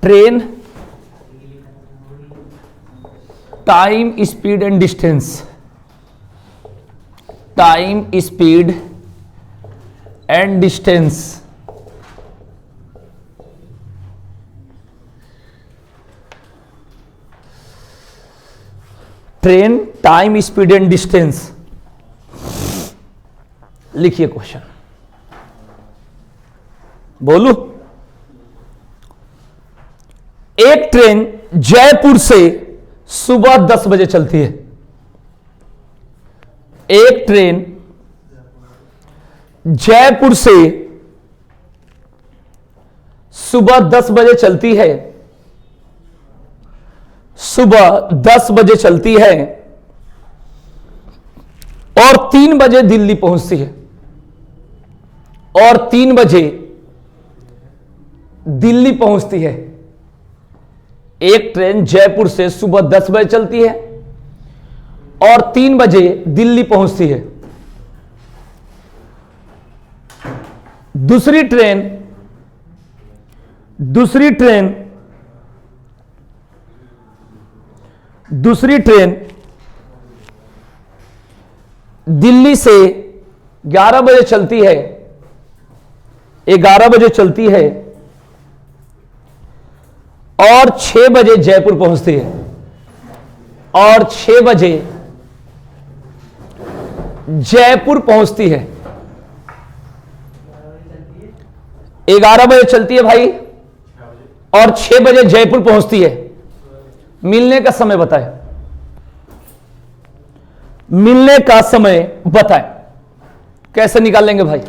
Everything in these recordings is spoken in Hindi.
Train, time, speed and distance. Time, speed and distance. Train, time, speed and distance. लिखिए क्वेश्चन, बोलू। एक ट्रेन जयपुर से सुबह 10 बजे चलती है। एक ट्रेन जयपुर से सुबह 10 बजे चलती है। सुबह 10 बजे चलती है और 3 बजे दिल्ली पहुंचती है। और 3 बजे दिल्ली पहुंचती है। एक ट्रेन जयपुर से सुबह 10 बजे चलती है और 3 बजे दिल्ली पहुंचती है। दूसरी ट्रेन दिल्ली से 11 बजे चलती है। 11 बजे चलती है और 6 बजे जयपुर पहुंचती है। और 6 बजे जयपुर पहुंचती है। 11 बजे चलती है भाई और 6 बजे जयपुर पहुंचती है। मिलने का समय बताए। मिलने का समय बताए। कैसे निकालेंगे भाई?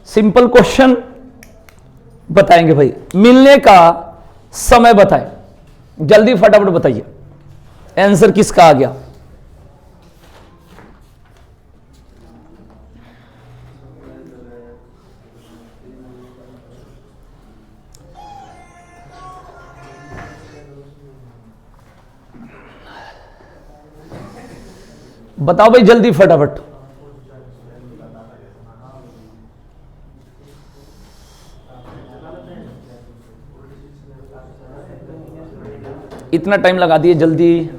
सिंपल क्वेश्चन बताएंगे भाई। मिलने का समय बताएं। जल्दी फटाफट बताइए आंसर किसका आ गया। बताओ भाई जल्दी फटाफट। इतना टाइम लगा दिए जल्दी।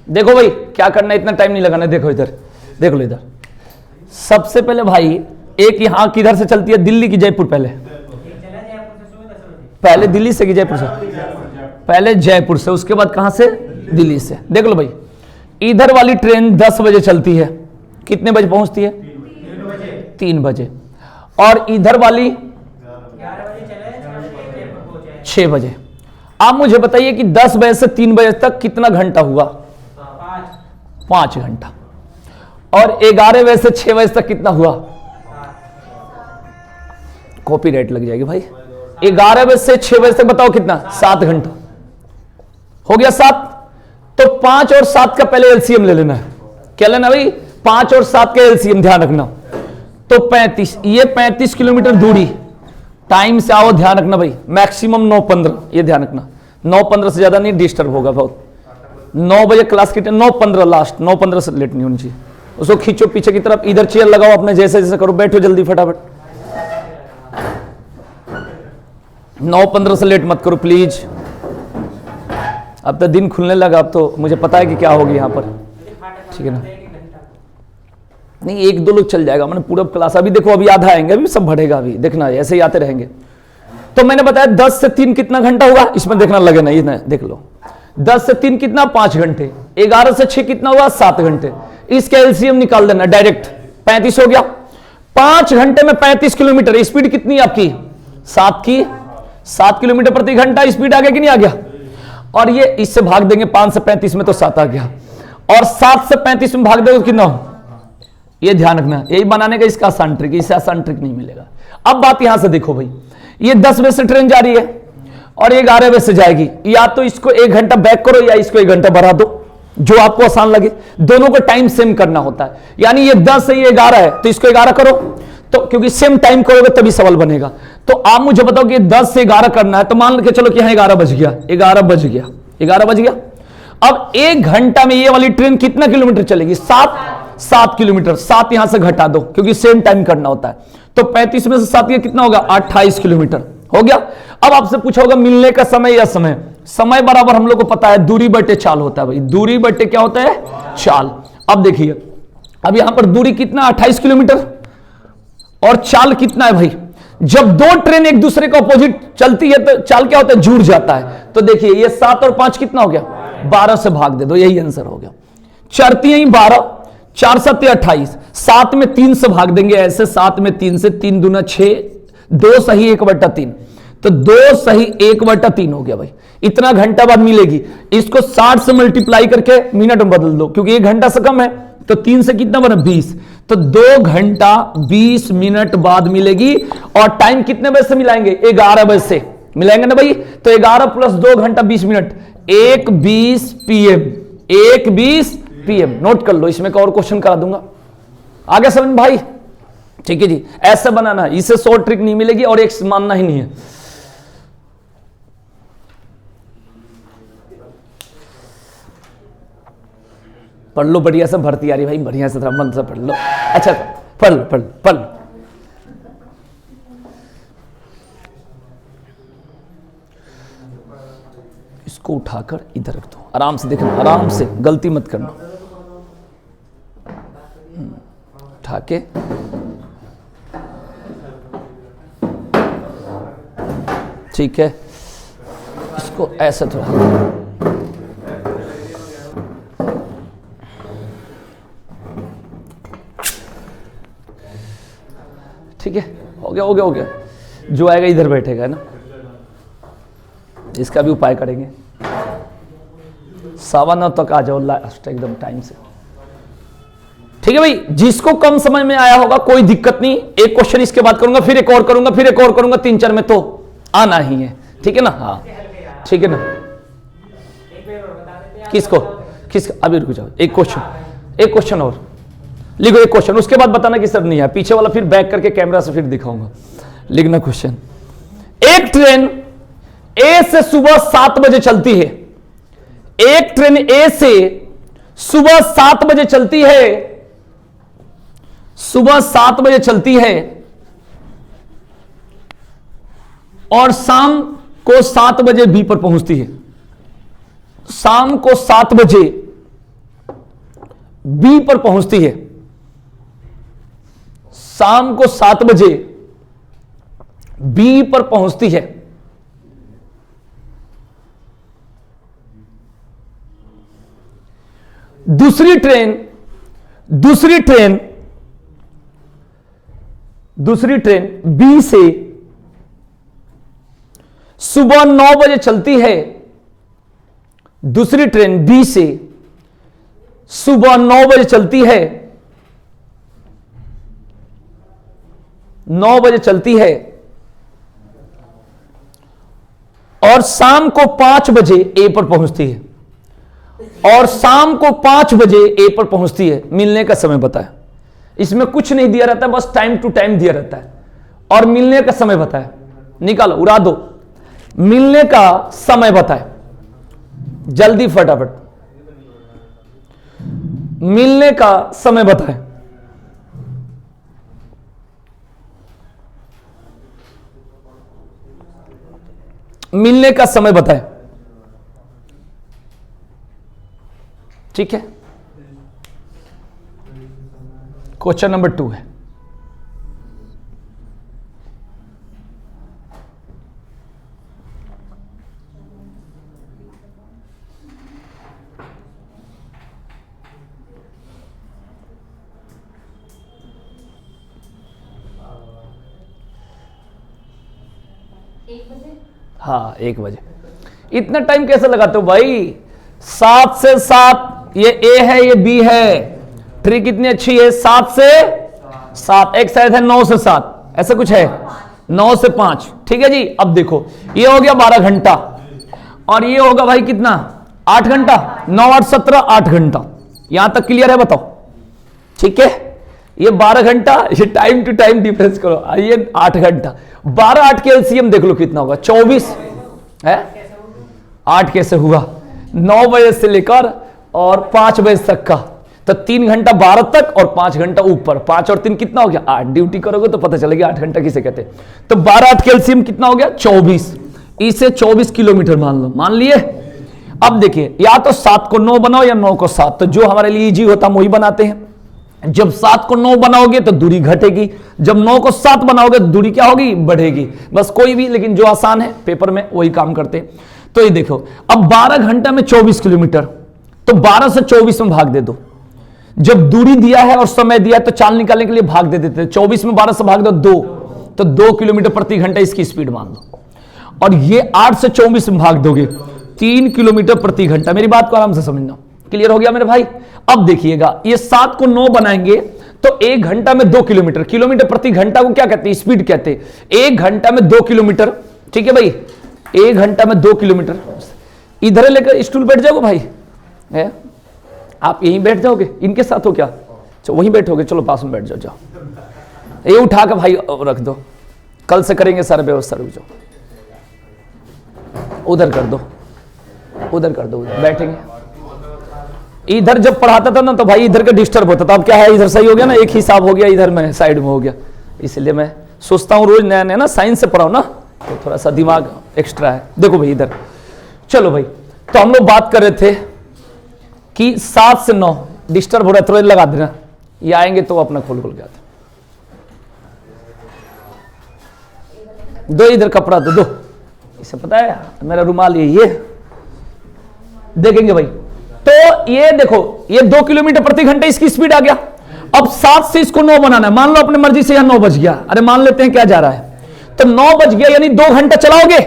देखो भाई क्या करना है, इतना टाइम नहीं लगाना। देखो इधर, देख लो इधर। सबसे पहले भाई एक यहां किधर से चलती है? दिल्ली की जयपुर। पहले दिल्ली से कि जयपुर से? पहले जयपुर से, उसके बाद कहां से? दिल्ली से। देख लो भाई, इधर वाली ट्रेन 10 बजे चलती है। कितने बजे पहुंचती है? 3 बजे। और इधर वाली 6 बजे। आप मुझे बताइए कि 10 बजे से 3 बजे तक कितना घंटा हुआ? 5 घंटा। और 11 बजे से 6 बजे तक कितना हुआ? कॉपीराइट लग जाएगी भाई। 11 बजे से 6 बजे तक बताओ कितना? 7 घंटा हो गया। 7। तो 5 और 7 का पहले एलसीएम ले लेना है। क्या लेना भाई? 5 और 7 का एलसीएम, ध्यान रखना। तो 35, ये 35 किलोमीटर दूरी। टाइम से आओ, ध्यान रखना भाई। मैक्सिमम 9:15, ये ध्यान रखना। 9:15 से ज्यादा नहीं, डिस्टर्ब होगा बहुत। 9 बजे क्लास की 9:15 लास्ट। 9:15 से लेट नहीं होनी चाहिए। उसको खींचो पीछे की तरफ। इधर चेयर लगाओ अपने, जैसे जैसे करो। बैठो जल्दी फटाफट। 9:15 से लेट मत करो प्लीज। अब तो दिन खुलने लगा, अब तो मुझे पता है कि क्या होगी यहाँ पर। ठीक है ना? नहीं, 1-2 लोग चल जाएगा। मैंने पूरा क्लास, अभी देखो अभी आधा आएंगे, अभी सब बढ़ेगा। अभी देखना ऐसे ही आते रहेंगे। तो मैंने बताया 10 से 3 कितना घंटा होगा, इसमें देखना लगे ना। ये देख लो, 10 से 3 कितना? 5 घंटे। 11 से 6 कितना हुआ? 7 घंटे। इसका एलसीएम निकाल देना डायरेक्ट। 35 हो गया। 5 घंटे में 35 किलोमीटर। स्पीड कितनी आपकी? 7 किलोमीटर प्रति घंटा स्पीड आ गया कि नहीं आ गया? और ये इससे भाग देंगे 5 से 35 में, तो 7 आ गया। और 7 से 35 में भाग देंगे तो कितना हो? ये ध्यान रखना। यही बनाने का इसका आसान ट्रिक। इससे आसान ट्रिक नहीं मिलेगा। अब बात यहां से देखो भाई, ये 10 बजे से ट्रेन जा रही है और ये 11 बजे से जाएगी, या तो इसको 1 घंटा बैक करो या इसको 1 घंटा बढ़ा दो, जो आपको आसान लगे। दोनों को टाइम सेम करना होता है, यानी ये 10 है ये 11 है तो इसको 11 करो, तो क्योंकि सेम टाइम करोगे तभी सवाल बनेगा। तो आप मुझे बताओ कि 10 से 11 करना है, तो मान के चलो कि यहां 11 बज गया, 11 बज गया, 11 बज गया। अब 1 घंटा में ये वाली ट्रेन कितना किलोमीटर चलेगी? 7 किलोमीटर। 7 यहां से घटा दो क्योंकि सेम टाइम करना होता है, तो 35 में से 7 कितना होगा? 28 किलोमीटर हो गया। अब आपसे पूछा होगा मिलने का समय या समय, समय बराबर हम लोग को पता है दूरी बटे चाल होता है भाई, दूरी बटे क्या होता है? चाल। अब देखिए, अब यहां पर दूरी कितना? 28 किलोमीटर, और चाल कितना है भाई? जब दो ट्रेन एक दूसरे के अपोजिट चलती है तो चाल क्या होता है? जुड़ जाता है। तो देखिए ये 7 और 5 कितना हो गया? 12 से भाग दे दो, यही आंसर हो गया। चढ़ती है 12, 4 7 28, 7 में 3 से भाग देंगे ऐसे, 7 में 3 से, 3 दूना 6, 2 सही 1/3, तो 2 सही 1/3 हो गया भाई। इतना घंटा बाद मिलेगी, इसको 60 से मल्टीप्लाई करके मिनट में बदल दो, क्योंकि 1 घंटा से कम है, तो 3 से कितना बना? 20, तो 2 घंटा 20 मिनट बाद मिलेगी। और टाइम कितने बजे से मिलाएंगे? 11 बजे से मिलाएंगे ना भाई, तो 11 प्लस 2 घंटा 20 मिनट, 1:20 PM, 1:20 PM। नोट कर लो, इसमें एक और क्वेश्चन करा दूंगा, आगे समझ भाई? ठीक है जी, ऐसे बनाना, इसे शॉर्ट ट्रिक नहीं मिलेगी और एक मानना ही नहीं है। पढ़ लो बढ़िया से, भर्ती आ रही भाई, बढ़िया से थोड़ा मन से पढ़ लो। अच्छा पढ़ लो, पढ़ लो, पढ़ लो। इसको उठाकर इधर रख दो, आराम से देखना, आराम से, गलती मत करना। उठा के ठीक है, इसको ऐसे थोड़ा, ठीक है, हो गया हो गया हो गया। जो आएगा इधर बैठेगा ना, इसका भी उपाय करेंगे। 9:15 तक आ जाओ लास्ट एकदम टाइम से, ठीक है भाई। जिसको कम समझ में आया होगा कोई दिक्कत नहीं, एक क्वेश्चन इसके बाद करूंगा, फिर एक और करूंगा, फिर एक और करूंगा, 3-4 में तो आना ही है, ठीक है ना? हाँ ठीक है ना। किसको अभी रुक जाओ, एक क्वेश्चन और लिखो, एक क्वेश्चन, उसके बाद बताना कि सर नहीं है, पीछे वाला फिर बैक करके कैमरा से फिर दिखाऊंगा। लिखना क्वेश्चन, एक ट्रेन ए से सुबह 7 बजे चलती है, एक ट्रेन ए से सुबह 7 बजे चलती है, सुबह 7 बजे चलती है और शाम को 7 बजे बी पर पहुंचती है। शाम को 7 बजे बी पर पहुंचती है, शाम को 7 बजे बी पर पहुंचती है। दूसरी ट्रेन बी से सुबह 9 बजे चलती है, दूसरी ट्रेन बी से सुबह 9 बजे चलती है, 9 बजे चलती है और शाम को 5 बजे ए पर पहुंचती है, और शाम को 5 बजे ए पर पहुंचती है। मिलने का समय बताए, इसमें कुछ नहीं दिया रहता है, बस टाइम टू टाइम दिया रहता है, और मिलने का समय बताए, निकालो, उड़ा दो, मिलने का समय बताए जल्दी फटाफट, मिलने का समय बताए। मिलने का समय बताए, ठीक है। क्वेश्चन नंबर 2 है, हाँ 1 बजे। इतना टाइम कैसे लगाते हो भाई? 7 से 7, ये ए है ये बी है, ट्रिक कितनी अच्छी है, 7 से 7, एक शायद है 9 से 7, ऐसा कुछ है, 9 से 5, ठीक है जी। अब देखो ये हो गया 12 घंटा और ये होगा भाई कितना, 8 घंटा, 9 8 17 8 घंटा। यहां तक क्लियर है, बताओ, ठीक है। ये 12 घंटा, ये टाइम टू टाइम डिफरेंस करो, ये 8 घंटा, 12 8 के एलसीएम देख लो कितना होगा, 24 है। 8 कैसे हुआ, 9 बजे से लेकर और 5 बजे तक का, तो 3 घंटा 12 तक और 5 घंटा ऊपर, 5 और 3 कितना हो गया 8। ड्यूटी करोगे तो पता चलेगा 8 घंटा किसे कहते हैं। तो 12 8 कैल्शियम कितना हो गया 24, इसे 24 किलोमीटर मान लो, मान लिए। अब देखिए या तो 7 को 9 बनाओ या 9 को 7, तो जो हमारे लिए इजी होता है वही बनाते हैं। जब 7 को 9 बनाओगे तो दूरी घटेगी, जब 9 को 7 बनाओगे तो दूरी क्या होगी, बढ़ेगी। बस कोई भी, लेकिन जो आसान है पेपर में वही काम करते हैं। तो ये देखो अब 12 घंटा में 24 किलोमीटर, तो 12 से 24 में भाग दे दो। जब दूरी दिया है और समय दिया है तो चाल निकालने के लिए भाग दे देते हैं। 24 में 12 से भाग दो 2, तो 2 किलोमीटर प्रति घंटा इसकी स्पीड मान लो। और ये 8 से 24 में भाग दोगे 3 किलोमीटर प्रति घंटा। मेरी बात को आराम से समझना, क्लियर हो गया मेरे भाई। अब देखिएगा ये 7 को 9 बनाएंगे तो 1 घंटा में 2 किलोमीटर, किलोमीटर प्रति घंटा को क्या कहते हैं, स्पीड कहते हैं। 1 घंटा में 2 किलोमीटर, ठीक है भाई, 1 घंटा में 2 किलोमीटर। इधर लेकर स्टूल बैठ जाओगे भाई, है आप यहीं बैठ जाओगे, इनके साथ हो क्या, तो वहीं बैठोगे, चलो पास में बैठ जाओ, जाओ ये उठा के भाई रख दो, कल से करेंगे सारा व्यवस्था, रुक जाओ, उधर कर दो, उधर कर दो, उधर बैठेंगे। इधर जब पढ़ाता था ना तो भाई इधर का डिस्टर्ब होता था, अब क्या है इधर सही हो गया ना, एक हिसाब हो गया, इधर में साइड में हो गया। इसलिए मैं सोचता हूँ रोज नया नया ना साइंस से पढ़ाओ ना, तो थोड़ा सा दिमाग एक्स्ट्रा है। देखो भाई इधर, चलो भाई, तो हम लोग बात कर रहे थे कि 7 से 9 डिस्टर्ब हो रहा है, थोड़ा लगा देना, ये आएंगे तो अपना खोल खोल के आते। दो इधर कपड़ा दो, इसे पता है मेरा रुमाल ये देखेंगे भाई। तो ये देखो ये 2 किलोमीटर प्रति घंटे इसकी स्पीड आ गया। अब 7 से इसको 9 बनाना है, मान लो अपने मर्जी से यहां 9 बज गया, अरे मान लेते हैं क्या जा रहा है, तो 9 बज गया यानी 2 घंटा चलाओगे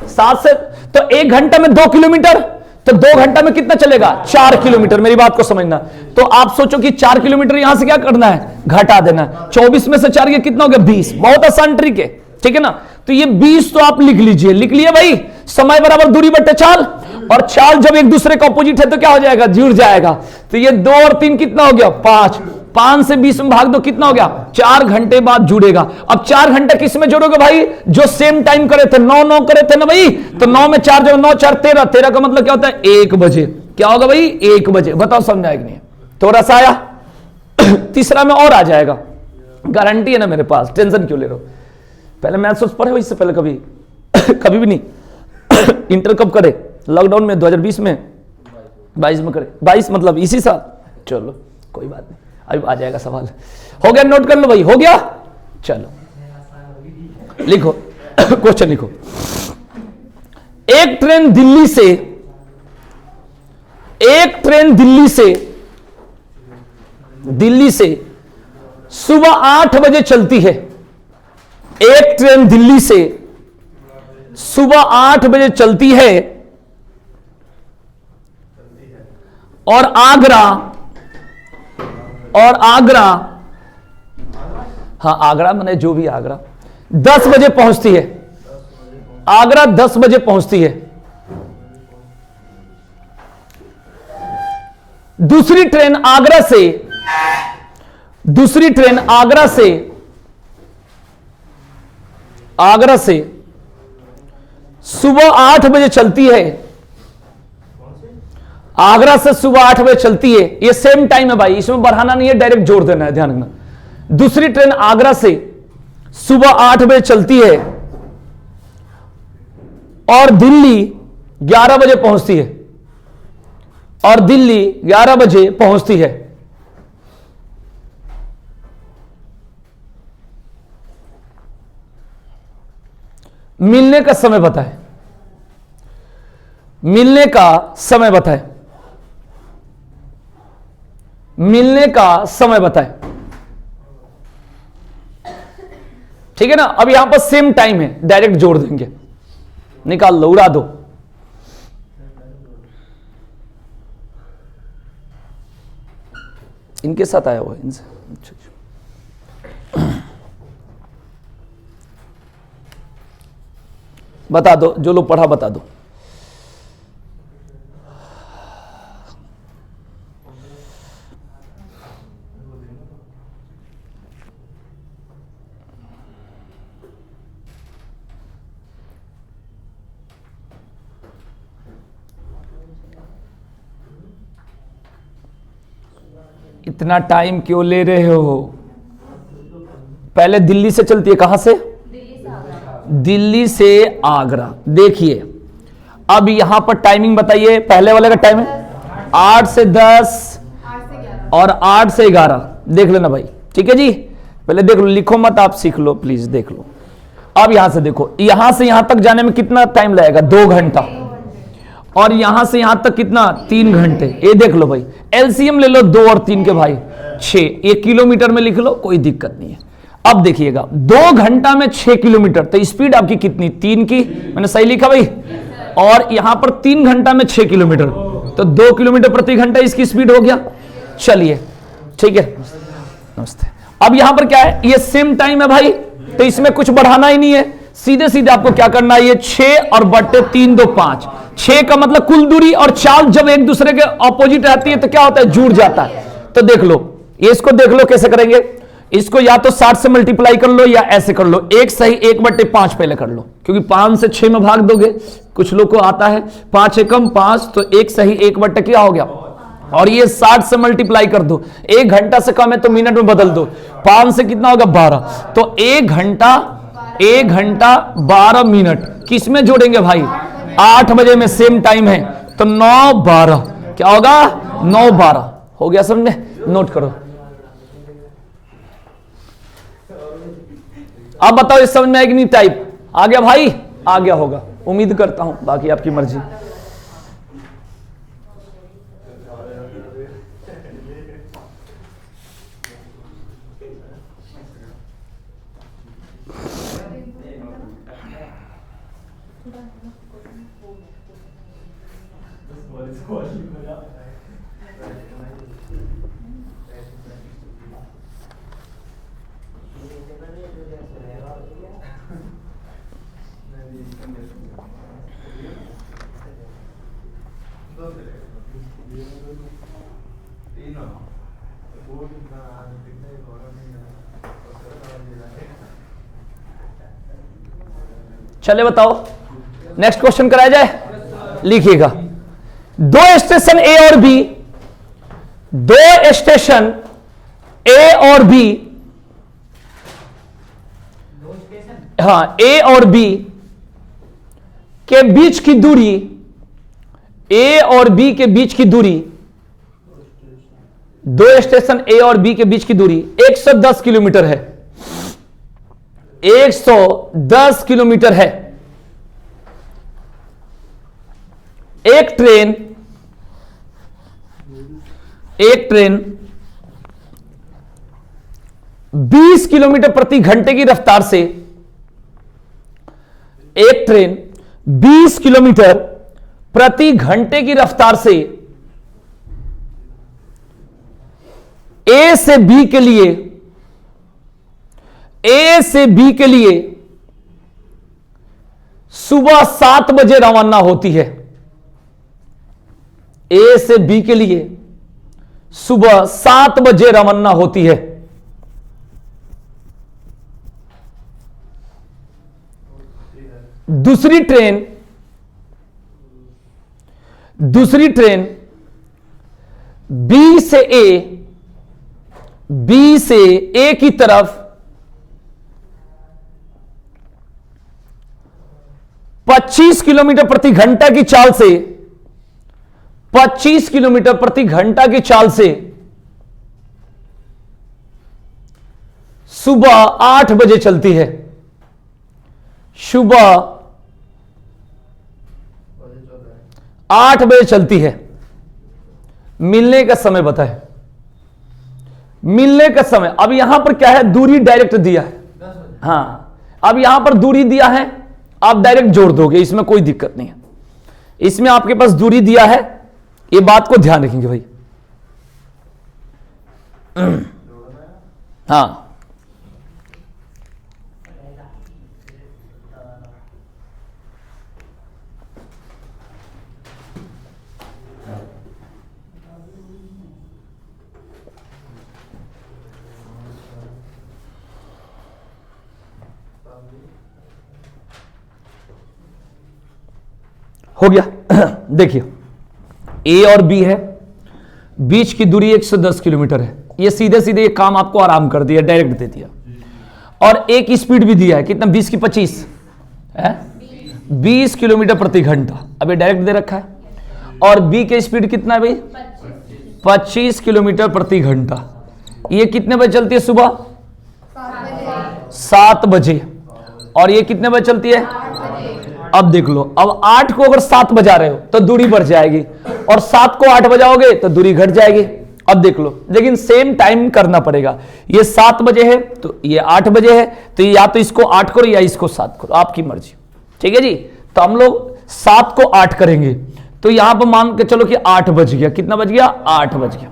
7 से, तो 1 घंटा में 2 किलोमीटर, तो 2 घंटा में कितना चलेगा 4 किलोमीटर। मेरी बात को समझना, तो आप सोचो कि 4 किलोमीटर यहां से क्या करना है, घटा देना है। 24 में से 4 ये कितना हो गया 20, बहुत आसान ट्रिक है, ठीक है ना। तो ये 20 तो आप लिख लीजिए, लिख लिए भाई, समय बराबर दूरी बट्टे चाल, और चाल जब एक दूसरे का अपोजिट है तो क्या हो जाएगा, जुड़ जाएगा। तो ये 2 और 3 कितना हो गया 5, 5 से 20 में भाग दो कितना हो गया 4 घंटे बाद जुड़ेगा। अब 4 घंटे किस में जोड़ोगे भाई, जो सेम टाइम करे थे, 9 9 करे थे ना भाई, तो 9 में 4 जो 9 4 13, 13 का मतलब क्या होता है 1 बजे, क्या होगा भाई 1 बजे। बताओ समझा कि नहीं, थोड़ा सा आया तीसरा में और आ जाएगा, गारंटी है ना मेरे पास, टेंशन क्यों ले रहे हो। पहले मैथ्स पढ़े हो इससे पहले कभी कभी भी नहीं इंटर कब करे, लॉकडाउन में 2020 में 22 में करे, 22 मतलब इसी साल। चलो कोई बात नहीं, अभी आ जाएगा सवाल। हो गया, नोट कर लो भाई, हो गया। चलो लिखो क्वेश्चन लिखो। एक ट्रेन दिल्ली से सुबह 8 बजे चलती है। एक ट्रेन दिल्ली से सुबह 8 बजे चलती है और आगरा हाँ आगरा मैंने जो भी आगरा 10 बजे पहुंचती है। आगरा 10 बजे पहुंचती है। दूसरी ट्रेन आगरा से सुबह 8 बजे चलती है। आगरा से सुबह 8 बजे चलती है, ये सेम टाइम है भाई, इसमें बढ़ाना नहीं है, डायरेक्ट जोड़ देना है, ध्यान रखना। दूसरी ट्रेन आगरा से सुबह 8 बजे चलती है और दिल्ली 11 बजे पहुंचती है। और दिल्ली 11 बजे पहुंचती है। मिलने का समय बताएं, मिलने का समय बताएं, मिलने का समय बताएं। ठीक है ना। अब यहां पर सेम टाइम है, डायरेक्ट जोड़ देंगे, निकाल लो, उड़ा दो। इनके साथ आया हुआ है, इनसे। बता दो, जो लोग पढ़ा बता दो। इतना टाइम क्यों ले रहे हो? पहले दिल्ली से चलती है, कहां से? दिल्ली से आगरा। देखिए अब यहां पर टाइमिंग बताइए, पहले वाले का टाइम है 8 से 10 और 8 से 11। देख लेना भाई, ठीक है जी। पहले देख लो, लिखो मत, आप सीख लो प्लीज, देख लो। अब यहां से देखो, यहां से यहां तक जाने में कितना टाइम लगेगा? 2 घंटा। और यहां से यहां तक कितना? 3 घंटे। ये देख लो भाई, एलसीएम ले लो 2 और 3 के भाई 6। ये किलोमीटर में लिख लो, कोई दिक्कत नहीं है। अब देखिएगा 2 घंटा में 6 किलोमीटर, तो स्पीड आपकी कितनी? 3 की। मैंने सही लिखा भाई? और यहां पर 3 घंटा में 6 किलोमीटर, तो 2 किलोमीटर प्रति घंटा इसकी स्पीड हो गया। चलिए ठीक है, नमस्ते। अब यहां पर क्या है? ये सेम टाइम है भाई, तो इसमें कुछ बढ़ाना ही नहीं है। सीधे सीधे आपको क्या करना है? ये 6 और बट्टे 3 2 5। 6 का मतलब कुल दूरी, और चाल जब एक दूसरे के ऑपोजिट रहती है तो क्या होता है? जुड़ जाता है। तो देख लो, ये इसको देख लो कैसे करेंगे। इसको या तो 60 से मल्टीप्लाई कर लो या ऐसे कर लो। 1 सही 1/5 पहले कर लो, क्योंकि 5 से 6 में भाग दोगे। कुछ लोग को आता है 5 एकम 5, तो 1 सही 1/, क्या हो गया? और ये 60 से मल्टीप्लाई कर दो। 1 घंटा से कम है तो मिनट में बदल दो। 5 से कितना होगा? 12। तो 1 घंटा 12 मिनट किस में जोड़ेंगे भाई? 8 बजे में सेम टाइम है, तो 9:12 क्या होगा? 9:12 हो गया, समझे? नोट करो। अब बताओ, इस समझ में आएगी नहीं? टाइप आ गया भाई? आ गया होगा, उम्मीद करता हूं, बाकी आपकी मर्जी। चले बताओ, नेक्स्ट क्वेश्चन कराया जाए। लिखिएगा, 2 स्टेशन ए और बी, 2 स्टेशन ए और बी, हाँ ए और बी के बीच की दूरी, ए और बी के बीच की दूरी, 2 स्टेशन ए और बी के बीच की दूरी 110 किलोमीटर है। 110 किलोमीटर है। एक ट्रेन 20 किलोमीटर प्रति घंटे की रफ्तार से, एक ट्रेन 20 किलोमीटर प्रति घंटे की रफ्तार से ए से बी के लिए सुबह 7 बजे रवाना होती है। ए से बी के लिए सुबह 7 बजे रवाना होती है। दूसरी ट्रेन बी से ए की तरफ 25 किलोमीटर प्रति घंटा की चाल से 25 किलोमीटर प्रति घंटा की चाल से सुबह 8 बजे चलती है। सुबह 8 बजे चलती है। मिलने का समय बताएं। मिलने का समय, अब यहां पर क्या है? दूरी डायरेक्ट दिया है। हां, अब यहां पर दूरी दिया है, आप डायरेक्ट जोड़ दोगे, इसमें कोई दिक्कत नहीं है। इसमें आपके पास दूरी दिया है, ये बात को ध्यान रखेंगे भाई। हाँ, हो गया। देखिए ए और बी है, बीच की दूरी 110 किलोमीटर है। ये सीधे सीधे ये काम आपको आराम कर दिया, डायरेक्ट दे दिया। और एक स्पीड भी दिया है, कितना, 20 की 25 है, 20 किलोमीटर प्रति घंटा। अब ये डायरेक्ट दे रखा है। और बी के स्पीड कितना है भाई, 25 किलोमीटर प्रति घंटा। ये कितने बजे चलती है, सुबह 7 बजे। और ये कितने बजे चलती है, अब देख लो, अब 8 को अगर 7 बजा रहे हो तो दूरी बढ़ जाएगी, और 7 को 8 बजाओगे तो दूरी घट जाएगी। अब देख लो, लेकिन सेम टाइम करना पड़ेगा। ये 7 बजे है तो ये 8 बजे है, तो या तो इसको 8 करो या इसको 7 करो, आपकी मर्जी। ठीक है जी। तो हम लोग 7 को 8 करेंगे, तो यहां पर मान के चलो कि 8 बज गया। कितना बज गया, 8 बज गया।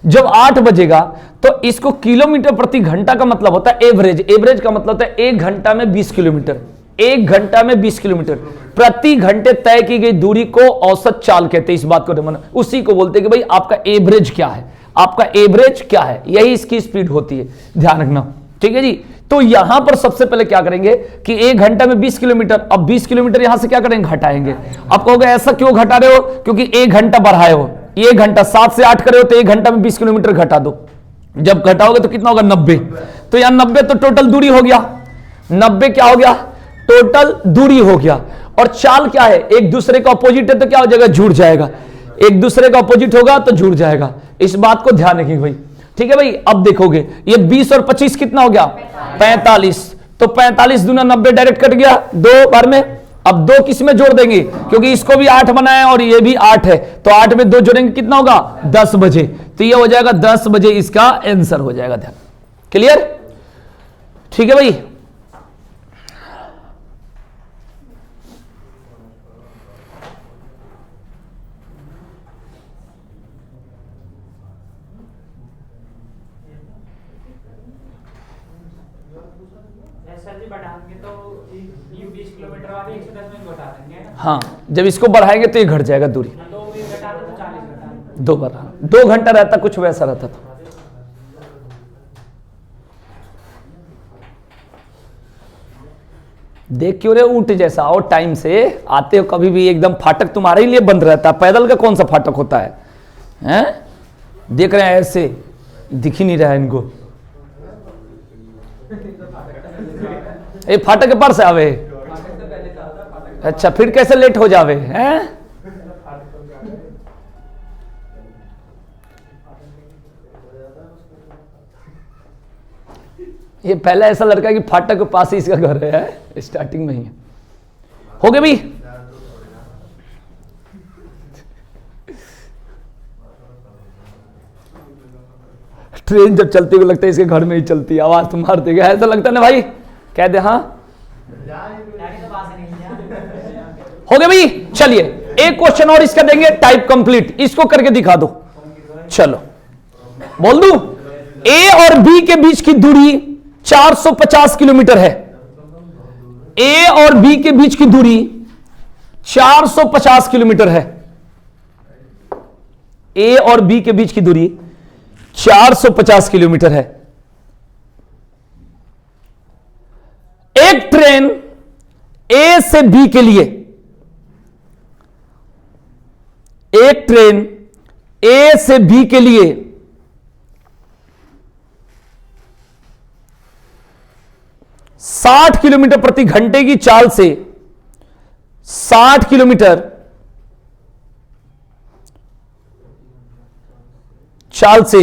जब 8 बजेगा तो इसको किलोमीटर प्रति घंटा का मतलब होता है एवरेज। एवरेज का मतलब होता है 1 घंटा में 20 किलोमीटर। 1 घंटा में 20 किलोमीटर प्रति घंटे तय की गई दूरी को औसत चाल कहते हैं। इस बात को उसी को बोलते हैं कि भाई आपका एवरेज क्या है, आपका एवरेज क्या है, यही इसकी स्पीड होती है, ध्यान रखना। ठीक है जी। तो यहां पर सबसे पहले क्या करेंगे कि 1 घंटा में 20 किलोमीटर, अब 20 किलोमीटर यहां से क्या करेंगे, घटाएंगे। अब कहोगे ऐसा क्यों घटा रहे हो, क्योंकि 1 घंटा बढ़ाए हो। 1 घंटा 7 से 8 करे हो तो 1 घंटा में 20 किलोमीटर घटा दो। जब घटाओगे तो कितना होगा, 90। तो यहां 90 तो टोटल दूरी हो गया। 90 क्या हो गया, टोटल दूरी हो गया। और चाल क्या है, एक दूसरे का अपोजिट है तो क्या हो जाएगा, जुड़ जाएगा। एक दूसरे का अपोजिट होगा तो जुड़ जाएगा। इस बात को ध्यान रखिए भाई। ठीक है भाई। अब देखोगे ये 20 और 25 कितना हो गया, 45। तो 45 दूना 90 डायरेक्ट कट गया 2 बार में। अब 2 किस में जोड़ देंगे, क्योंकि इसको भी 8 बनाया और ये भी 8 है, तो 8 में 2 जोड़ेंगे कितना होगा, 10 बजे। तो ये हो जाएगा 10 बजे, इसका आंसर हो जाएगा। ध्यान, क्लियर। ठीक है भाई। हाँ, जब इसको बढ़ाएंगे तो ये घट जाएगा दूरी। 2 बार, 2 घंटा रहता, कुछ वैसा रहता था। देख क्यों रहे ऊंट जैसा, और टाइम से आते हो कभी भी, एकदम फाटक तुम्हारे ही लिए बंद रहता है। पैदल का कौन सा फाटक होता है, हैं? देख रहे हैं ऐसे, दिख ही नहीं रहा है इनको। ये फाटक के पार से आवे, अच्छा फिर कैसे लेट हो जावे, हैं? ये पहला ऐसा लड़का है कि फाटक के पास ही इसका घर है, स्टार्टिंग में ही है। हो गए भी। ट्रेन जब चलती हुई लगता है इसके घर में ही चलती है, आवाज तो मार देगा, ऐसा लगता है ना भाई, कह दे हाँ। हो गया भाई। चलिए एक क्वेश्चन और इसका देंगे, टाइप कंप्लीट, इसको करके दिखा दो। चलो बोल दूं, ए और बी के बीच की दूरी 450 किलोमीटर है। ए और बी के बीच की दूरी 450 किलोमीटर है। ए और बी के बीच की दूरी 450 किलोमीटर है। एक ट्रेन ए से बी के लिए, एक ट्रेन ए से बी के लिए 60 किलोमीटर प्रति घंटे की चाल से 60 किलोमीटर चाल से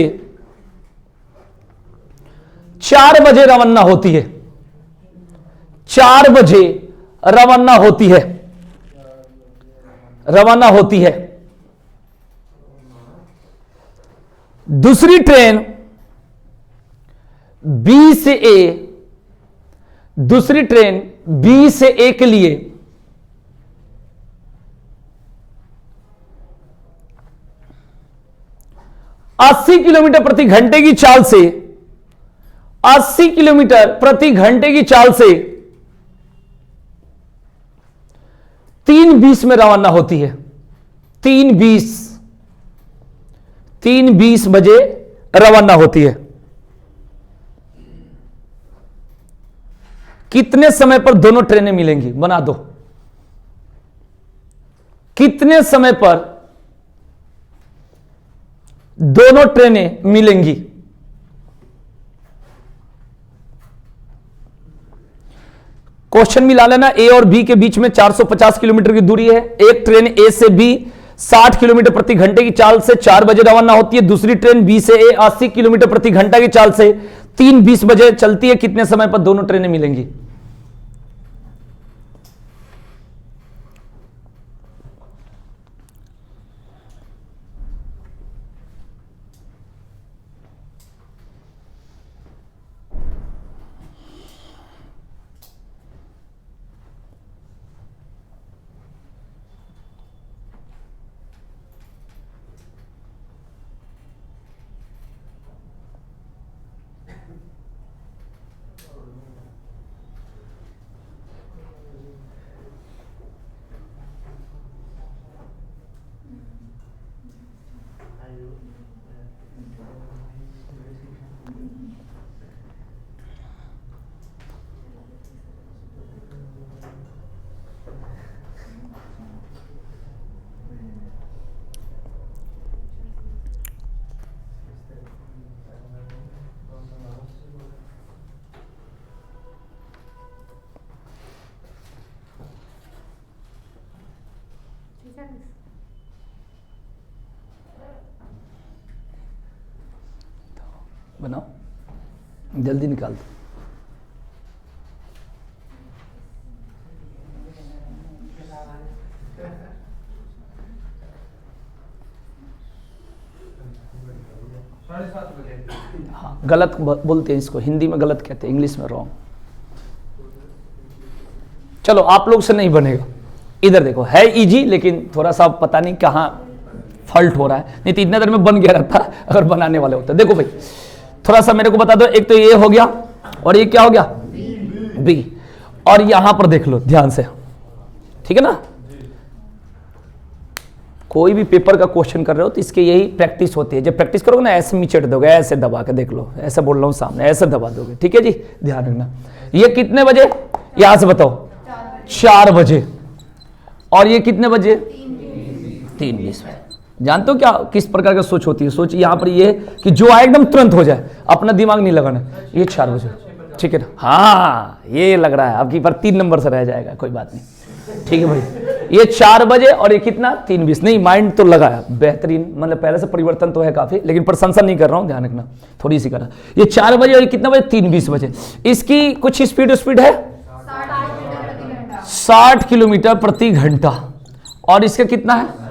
4 बजे रवाना होती है। 4 बजे रवाना होती है, रवाना होती है। दूसरी ट्रेन बी से ए, दूसरी ट्रेन बी से ए के लिए 80 किलोमीटर प्रति घंटे की चाल से, 80 किलोमीटर प्रति घंटे की चाल से 3:20 में रवाना होती है। 3:20 बजे रवाना होती है। कितने समय पर दोनों ट्रेनें मिलेंगी, बना दो। कितने समय पर दोनों ट्रेनें मिलेंगी? क्वेश्चन मिला लेना, ए और बी के बीच में 450 किलोमीटर की दूरी है। एक ट्रेन ए से बी 60 किलोमीटर प्रति घंटे की चाल से 4 बजे रवाना होती है। दूसरी ट्रेन बी से ए 80 किलोमीटर प्रति घंटा की चाल से 3:20 बजे चलती है। कितने समय पर दोनों ट्रेनें मिलेंगी? बनाओ, जल्दी निकाल दो। हाँ, गलत बोलते हैं इसको, हिंदी में गलत कहते हैं, इंग्लिश में रॉन्ग। चलो आप लोग से नहीं बनेगा। इधर देखो, है इजी लेकिन थोड़ा सा पता नहीं कहाँ फॉल्ट हो रहा है, नहीं तो इतने देर में बन गया रहता अगर बनाने वाले होते। देखो भाई थोड़ा सा मेरे को बता दो, एक तो ये हो गया और ये क्या हो गया, बी। और यहां पर देख लो ध्यान से, ठीक है ना। कोई भी पेपर का क्वेश्चन कर रहे हो तो इसके यही प्रैक्टिस होती है। जब प्रैक्टिस करोगे ना ऐसे मिचट दोगे, ऐसे दबा के देख लो, ऐसे बोल रहा हूं सामने, ऐसे दबा दोगे, ठीक है जी, ध्यान रखना। ये कितने बजे, यहां से बताओ, 4 बजे। और ये कितने बजे, 3:20 बजे। जानते हो क्या किस प्रकार का सोच होती है? सोच यहां पर ये कि जो आए एकदम तुरंत हो जाए, अपना दिमाग नहीं लगाना। ये 4 बजे, ठीक है ना। हाँ ये लग रहा है आपकी पर 3 नंबर से रह जाएगा, कोई बात नहीं, ठीक है भाई। ये 4 बजे और ये कितना, 3:20। नहीं माइंड तो लगाया, बेहतरीन, मतलब पहले से परिवर्तन तो है काफी, लेकिन प्रशंसा नहीं कर रहा हूं, ध्यान रखना, थोड़ी सी करा। ये 4 बजे और ये कितना बजे, 3:20 बजे। इसकी कुछ स्पीड है 60 किलोमीटर प्रति घंटा, और इसका कितना है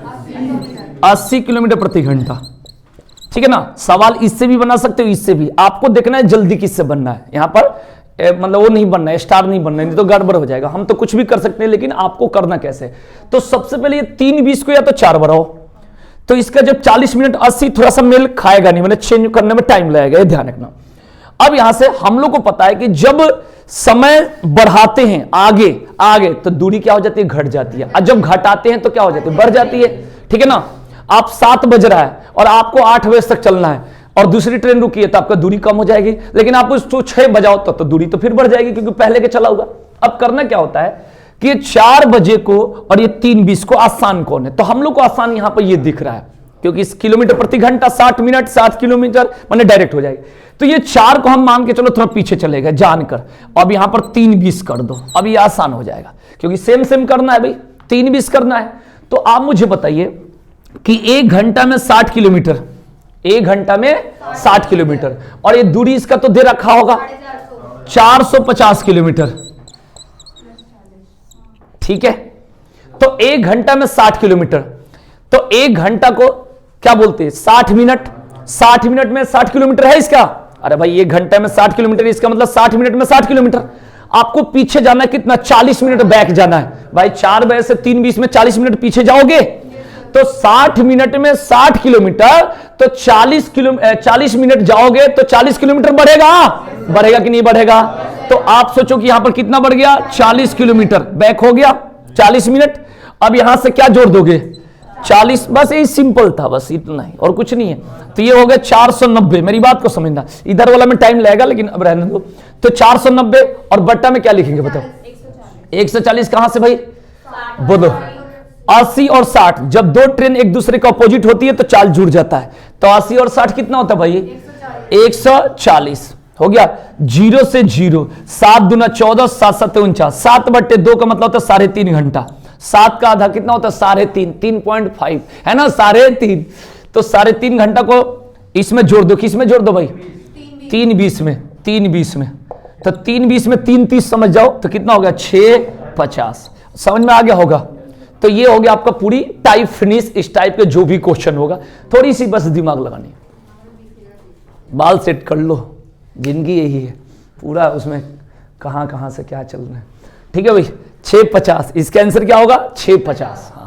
80 किलोमीटर प्रति घंटा, ठीक है ना। सवाल इससे भी बना सकते हो, इससे भी। आपको देखना है जल्दी किससे बनना है, यहां पर मतलब वो नहीं बनना है, स्टार नहीं बनना है, नहीं तो गड़बड़ हो जाएगा। हम तो कुछ भी कर सकते हैं, लेकिन आपको करना कैसे। तो सबसे पहले ये 3:20 को या तो 4 बढ़ाओ, तो इसका जब 40 मिनट 80 थोड़ा सा मेल खाएगा नहीं, मतलब चेंज करने में टाइम लगेगा, ये ध्यान रखना। अब यहां से हम लोग को पता है कि जब समय बढ़ाते हैं आगे आगे तो दूरी क्या हो जाती है, घट जाती है, और जब घटाते हैं तो क्या हो जाती है, बढ़ जाती है, ठीक है ना। आप 7 बज रहा है और आपको 8 बजे तक चलना है और दूसरी ट्रेन रुकी है तो आपका दूरी कम हो जाएगी, लेकिन आप उसको 6 बजाओ तो दूरी तो फिर बढ़ जाएगी क्योंकि पहले के चला होगा। अब करना क्या होता है कि 4 बजे को और ये 3:20 को आसान कौन है, तो हम लोग को आसान यहां पर ये दिख रहा है क्योंकि इस किलोमीटर प्रति घंटा 60 मिनट 7 किलोमीटर मैंने डायरेक्ट हो जाएगी। तो ये 4 को हम मान के चलो थोड़ा पीछे चलेगा जानकर, अब यहां पर 3:20 कर दो, अब ये आसान हो जाएगा क्योंकि सेम करना है भाई, 3:20 करना है। तो आप मुझे बताइए कि 1 घंटा में 60 किलोमीटर, 1 घंटा में 60 किलोमीटर, और ये दूरी इसका तो दे रखा होगा 450 किलोमीटर, ठीक है। तो 1 घंटा में 60 किलोमीटर, तो 1 घंटा को क्या बोलते हैं 60 मिनट, 60 मिनट में 60 किलोमीटर है इसका। अरे भाई 1 घंटा में 60 किलोमीटर, इसका मतलब 60 मिनट में 60 किलोमीटर। आपको पीछे जाना है कितना, 40 मिनट बैक जाना है भाई। 4 बजे से 3:20 में 40 मिनट पीछे जाओगे तो 60 मिनट में 60 किलोमीटर, तो 40 मिनट जाओगे तो 40 किलोमीटर बढ़ेगा कि नहीं बढ़ेगा। तो आप सोचो कि यहां पर कितना बढ़ गया, 40 किलोमीटर बैक हो गया 40 मिनट। अब यहां से क्या जोड़ दोगे, 40, बस यही सिंपल था, बस इतना ही और कुछ नहीं है। तो ये हो गया 490, मेरी बात को समझना, इधर वाला में टाइम लगेगा लेकिन अब रहने दो। तो 490 और बट्टा में क्या लिखेंगे बताओ? 140 कहां से भाई? बोलो 80 और 60, जब दो ट्रेन एक दूसरे का अपोजिट होती है तो चाल जुड़ जाता है। तो 80 और 60 कितना होता है भाई? 140 हो गया। 0 से 0, 7 दूना 14, 7 7 49, 7/2 का मतलब होता है 3.5 घंटा। 7 का आधा कितना होता है? 3.5, 3.5 है ना, 3.5। तो 3.5 घंटा को इसमें जोड़ दो, किसमें जोड़ दो भाई? 3:20 में, 3:20 में। तो 3:20 में 3:30 समझ जाओ तो कितना हो गया? 6:50। समझ में आ गया होगा? तो ये हो गया आपका पूरी टाइप फिनिश। इस टाइप के जो भी क्वेश्चन होगा थोड़ी सी बस दिमाग लगानी, बाल सेट कर लो, जिंदगी यही है पूरा, उसमें कहां कहां से क्या चल रहा है। ठीक है भाई, 6:50 इसका आंसर क्या होगा? 6:50। हाँ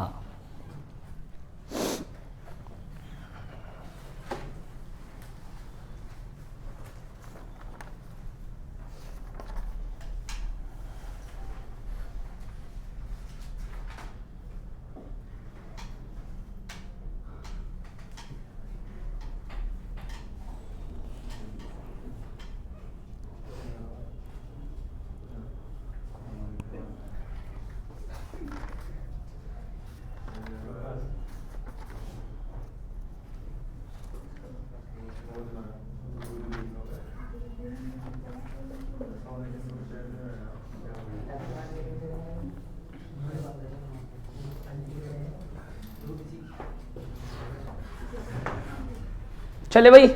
चले भाई,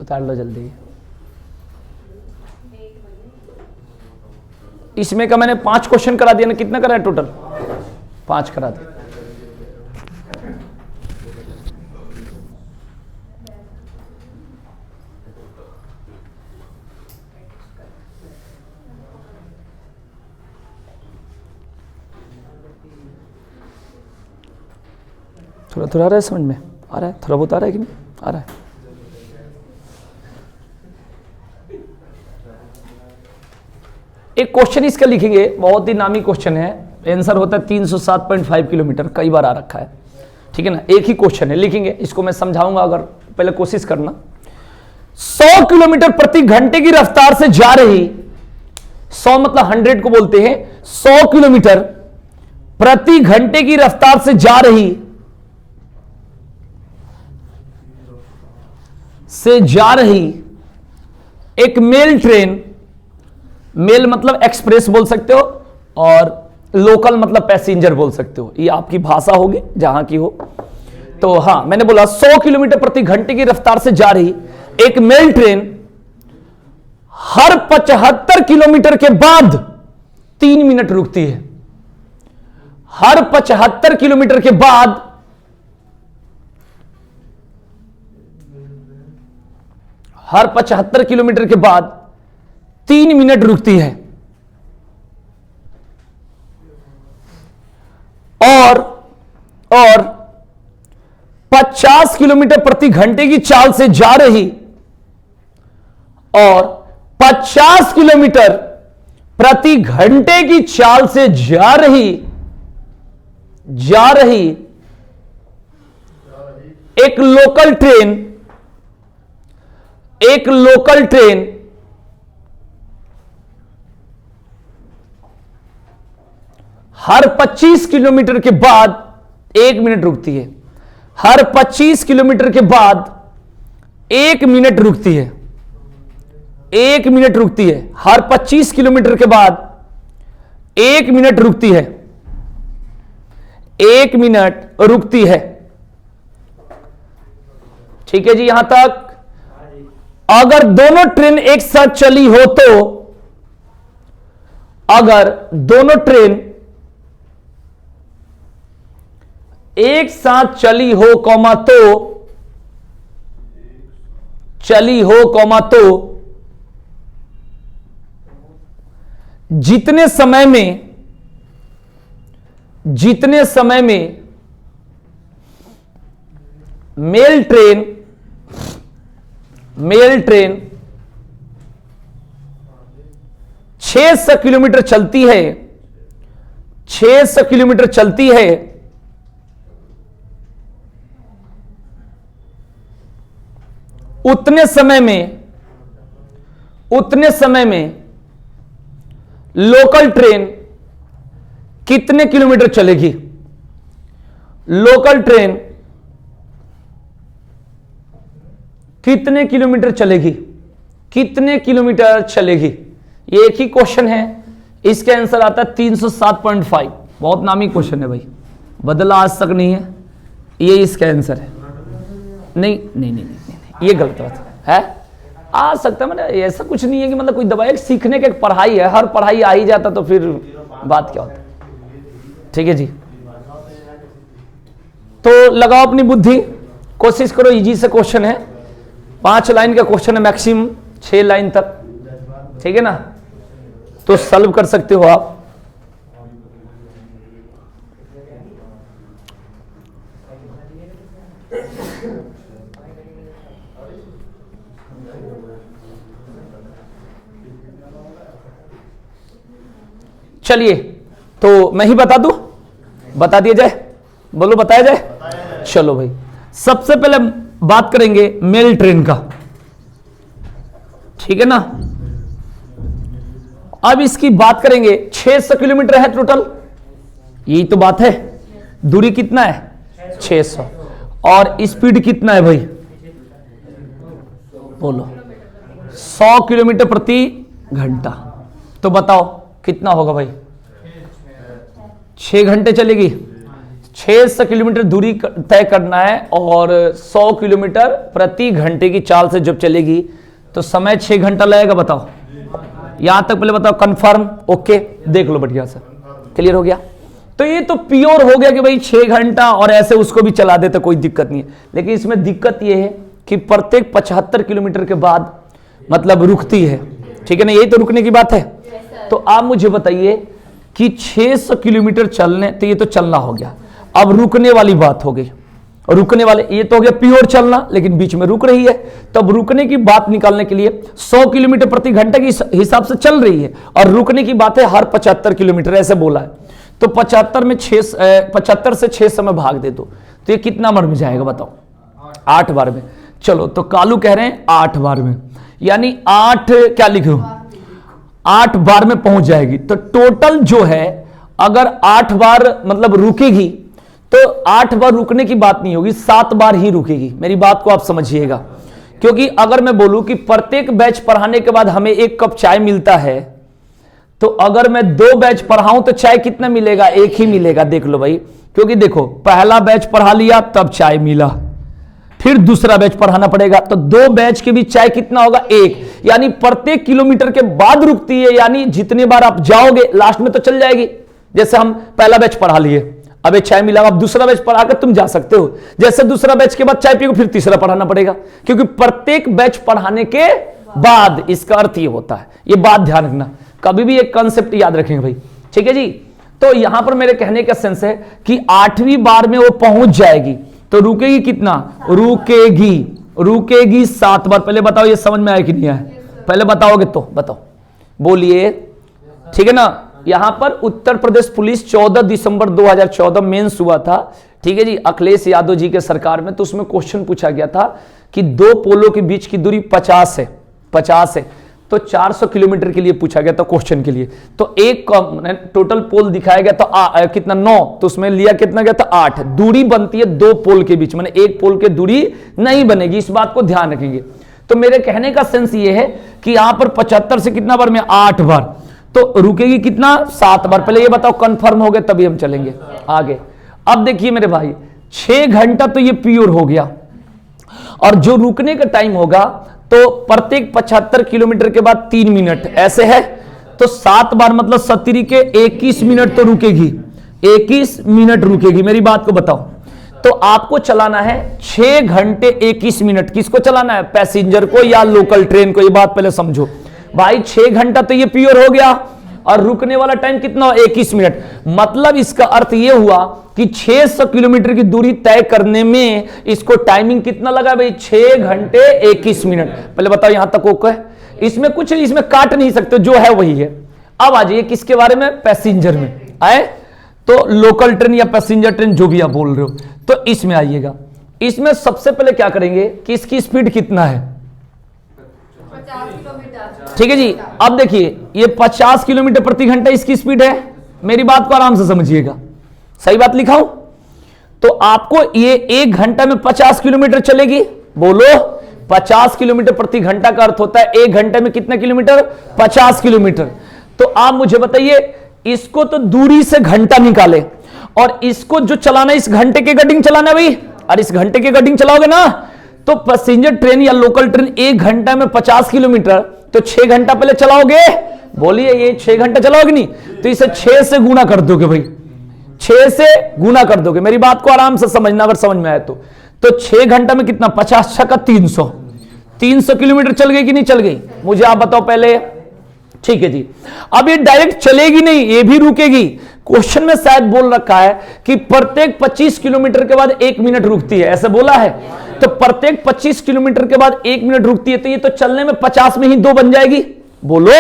उतार लो जल्दी। इसमें का मैंने 5 क्वेश्चन करा दिया ना, कितना करा है टोटल? 5 करा दिया। थोड़ा थोड़ा आ रहा है समझ में? आ रहा है थोड़ा बहुत? आ रहा है कि नहीं आ रहा है? एक क्वेश्चन इसका लिखेंगे, बहुत ही नामी क्वेश्चन है। आंसर होता है 307.5 किलोमीटर, कई बार आ रखा है। ठीक है ना, एक ही क्वेश्चन है, लिखेंगे इसको मैं समझाऊंगा, अगर पहले कोशिश करना। 100 किलोमीटर प्रति घंटे की रफ्तार से जा रही, 100 मतलब 100 को बोलते हैं, 100 किलोमीटर प्रति घंटे की रफ्तार से जा रही एक मेल ट्रेन, मेल मतलब एक्सप्रेस बोल सकते हो और लोकल मतलब पैसेंजर बोल सकते हो, ये आपकी भाषा होगी जहां की हो। तो हाँ, मैंने बोला 100 किलोमीटर प्रति घंटे की रफ्तार से जा रही एक मेल ट्रेन हर 75 किलोमीटर के बाद 3 मिनट रुकती है। हर 75 किलोमीटर के बाद हर 75 किलोमीटर के बाद 3 मिनट रुकती है। और 50 किलोमीटर प्रति घंटे की चाल से जा रही और 50 किलोमीटर प्रति घंटे की चाल से जा रही एक लोकल ट्रेन हर 25 किलोमीटर के बाद 1 मिनट रुकती है। हर 25 किलोमीटर के बाद 1 मिनट रुकती है। 1 मिनट रुकती है। हर 25 किलोमीटर के बाद 1 मिनट रुकती है। 1 मिनट रुकती है। ठीक है जी, यहां तक। अगर दोनों ट्रेन एक साथ चली हो तो, अगर दोनों ट्रेन एक साथ चली हो तो जितने समय में मेल ट्रेन 600 किलोमीटर चलती है, 600 किलोमीटर चलती है, उतने समय में लोकल ट्रेन कितने किलोमीटर चलेगी? लोकल ट्रेन कितने किलोमीटर चलेगी? कितने किलोमीटर चलेगी? ये एक ही क्वेश्चन है, इसके आंसर आता है 307.5। बहुत नामी क्वेश्चन है भाई, बदला आज तक नहीं है, ये इसका आंसर है। नहीं नहीं नहीं नहीं, नहीं, ये गलत बात है। आ सकता है, मतलब ऐसा कुछ नहीं है कि मतलब कोई दवाई सीखने की एक पढ़ाई है, हर पढ़ाई आ ही जाता तो फिर बात क्या होती। ठीक है जी, तो लगाओ अपनी बुद्धि, कोशिश करो, इजी से क्वेश्चन है, 5 लाइन का क्वेश्चन है, मैक्सिमम 6 लाइन तक, ठीक है ना, तो सॉल्व कर सकते हो आप। चलिए तो मैं ही बता दूं, बता दिया जाए, बोलो बताया जाए। चलो भाई, सबसे पहले बात करेंगे मेल ट्रेन का, ठीक है ना। अब इसकी बात करेंगे, 600 किलोमीटर है टोटल, यही तो बात है। दूरी कितना है? 600। और स्पीड कितना है भाई? बोलो, 100 किलोमीटर प्रति घंटा। तो बताओ कितना होगा भाई? 6 घंटे चलेगी। 600 किलोमीटर दूरी तय करना है और 100 किलोमीटर प्रति घंटे की चाल से जब चलेगी तो समय 6 घंटा लगेगा। बताओ, यहां तक पहले बताओ कंफर्म? ओके, देख लो बढ़िया से, क्लियर हो गया। तो ये तो प्योर हो गया कि भाई 6 घंटा, और ऐसे उसको भी चला दे तो कोई दिक्कत नहीं है। लेकिन इसमें दिक्कत ये है कि प्रत्येक 75 किलोमीटर के बाद मतलब रुकती है, ठीक है ना, यही तो रुकने की बात है। तो आप मुझे बताइए कि 600 किलोमीटर चलने, तो ये तो चलना हो गया। अब रुकने वाली बात हो गई, रुकने वाले, ये तो हो गया प्योर चलना, लेकिन बीच में रुक रही है। तब रुकने की बात निकालने के लिए 100 किलोमीटर प्रति घंटे के हिसाब से चल रही है, और रुकने की बात है हर 75 किलोमीटर, ऐसे बोला है। तो 75 से 600 में भाग दे दो, तो ये कितना बार में जाएगा बताओ? 8 बार में। चलो, तो कालू कह रहे हैं 8 बार में, यानी 8 क्या लिखूं? 8 बार में पहुंच जाएगी। तो टोटल जो है, अगर 8 बार मतलब रुकेगी, तो 8 बार रुकने की बात नहीं होगी, 7 बार ही रुकेगी। मेरी बात को आप समझिएगा, क्योंकि अगर मैं बोलूं कि प्रत्येक बैच पढ़ाने के बाद हमें 1 कप चाय मिलता है, तो अगर मैं 2 बैच पढ़ाऊं तो चाय कितना मिलेगा? 1 ही मिलेगा। देख लो भाई, क्योंकि देखो, पहला बैच पढ़ा लिया तब चाय मिला, फिर दूसरा बैच पढ़ाना पड़ेगा, तो 2 बैच के बीच चाय कितना होगा? 1। यानी प्रत्येक किलोमीटर के बाद रुकती है, यानी जितने बार आप जाओगे लास्ट में तो चल जाएगी। जैसे हम पहला बैच पढ़ा लिए, अब एक चाय मिला, अब दूसरा बैच पढ़ाकर तुम जा सकते हो। जैसे दूसरा बैच के बाद चाय पियोगे, फिर तीसरा पढ़ाना पड़ेगा, क्योंकि प्रत्येक बैच पढ़ाने के बाद, इसका अर्थ ये होता है। ये बात ध्यान रखना, कभी भी एक कंसेप्ट याद रखेंगे भाई, ठीक है जी। तो यहां पर मेरे कहने का सेंस है कि 8वीं बार में वो पहुंच जाएगी, तो रुकेगी कितना? रुकेगी 7 बार। पहले बताओ ये समझ में आया कि नहीं आया? पहले बताओगे तो बताओ, बोलिए, ठीक है ना। यहां पर उत्तर प्रदेश पुलिस 14 दिसंबर 2014 मेंस हुआ था, ठीक है जी, अखिलेश यादव जी के सरकार में। तो उसमें क्वेश्चन पूछा गया था कि 2 पोलों के बीच की दूरी 50 है, तो 400 किलोमीटर के लिए पूछा गया था क्वेश्चन के लिए। तो एक टोटल पोल दिखाया गया था कितना? 9, तो उसमें लिया कितना गया था? 8। दूरी बनती है 2 पोल के बीच, माने एक पोल के दूरी नहीं बनेगी, इस बात को ध्यान रखेंगे। तो मेरे कहने का सेंस ये है कि यहां पर 75 से कितना बार में? 8 बार, तो रुकेगी कितना? 7 बार। पहले ये बताओ कंफर्म हो गया, तभी हम चलेंगे आगे। अब देखिए मेरे भाई, 6 घंटा तो ये प्योर हो गया, और जो रुकने का टाइम होगा तो प्रत्येक 75 किलोमीटर के बाद 3 मिनट, ऐसे है। तो 7 बार मतलब 70 के 21 मिनट तो रुकेगी, 21 मिनट रुकेगी। मेरी बात को बताओ, तो आपको चलाना है 6 घंटे 21 मिनट। किसको चलाना है? पैसेंजर को या लोकल ट्रेन को? ये बात पहले समझो भाई। 6 घंटा तो ये प्योर हो गया, और रुकने वाला टाइम कितना? 21 मिनट। मतलब इसका अर्थ ये हुआ कि 600 किलोमीटर की दूरी तय करने में इसको टाइमिंग कितना लगा भाई? 6 घंटे 21 मिनट। पहले बताओ यहां तक ओके? इसमें कुछ नहीं, इसमें काट नहीं सकते, जो है वही है। अब आ जाइए किसके बारे में? पैसेंजर में आए, तो लोकल ट्रेन या पैसेंजर ट्रेन जो भी आप बोल रहे हो, तो इसमें आइएगा। इसमें सबसे पहले क्या करेंगे कि इसकी स्पीड कितना है? 50 किलोमीटर। ठीक है जी। अब देखिए ये 50 किलोमीटर प्रति घंटा इसकी स्पीड है। मेरी बात को आराम से समझिएगा, सही बात लिखा हूं। तो आपको ये 1 घंटा में 50 किलोमीटर चलेगी। बोलो 50 किलोमीटर प्रति घंटा का अर्थ होता है 1 घंटे में कितना किलोमीटर? 50 किलोमीटर। तो आप मुझे बताइए, इसको तो दूरी से घंटा निकाले और इसको जो चलाना है इस घंटे के अकॉर्डिंग चलाना है भाई। और इस घंटे के अकॉर्डिंग चलाओगे ना तो पैसेंजर ट्रेन या लोकल ट्रेन 1 घंटा में 50 किलोमीटर, तो 6 घंटा पहले चलाओगे। बोलिए ये 6 घंटा चलाओगे नहीं तो इसे 6 से गुना कर दोगे भाई, 6 से गुना कर दोगे। मेरी बात को आराम से समझना अगर समझ में आए तो 6 घंटा में कितना? 50 छक्का 300, 300 किलोमीटर चल गई कि नहीं चल गई? मुझे आप बताओ पहले। ठीक है जी। अब ये डायरेक्ट चलेगी नहीं, ये भी रुकेगी। क्वेश्चन में शायद बोल रखा है कि प्रत्येक 25 किलोमीटर के बाद 1 मिनट रुकती है, ऐसे बोला है। तो प्रत्येक 25 किलोमीटर के बाद 1 मिनट रुकती है, तो ये तो चलने में 50 में ही 2 बन जाएगी। बोलो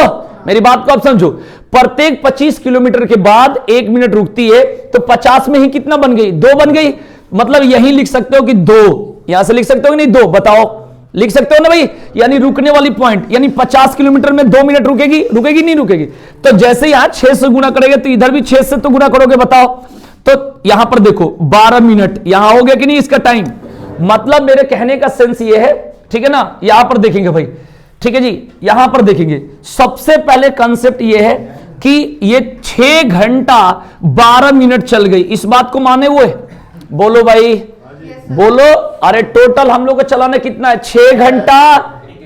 मेरी बात को आप समझो, प्रत्येक 25 किलोमीटर के बाद 1 मिनट रुकती है, तो 50 में ही कितना बन गई? 2 बन गई। मतलब यही लिख सकते हो कि 2, यहां से लिख सकते हो कि नहीं? 2 बताओ, लिख सकते हो ना भाई। यानी रुकने वाली पॉइंट, यानी 50 किलोमीटर में 2 मिनट रुकेगी, रुकेगी नहीं रुकेगी? तो जैसे यहां 6 से गुना करेंगे तो इधर भी 6 से तो गुना करोगे। बताओ तो यहां पर देखो 12 मिनट यहां हो गया कि नहीं इसका टाइम। मतलब मेरे कहने का सेंस ये है, ठीक है ना। यहां पर देखेंगे भाई, ठीक है जी। यहां पर देखेंगे सबसे पहले कंसेप्ट ये है कि ये 6 घंटा 12 मिनट चल गई, इस बात को माने हुए। बोलो भाई, बोलो। अरे टोटल हम लोग को चलाना कितना है? 6 घंटा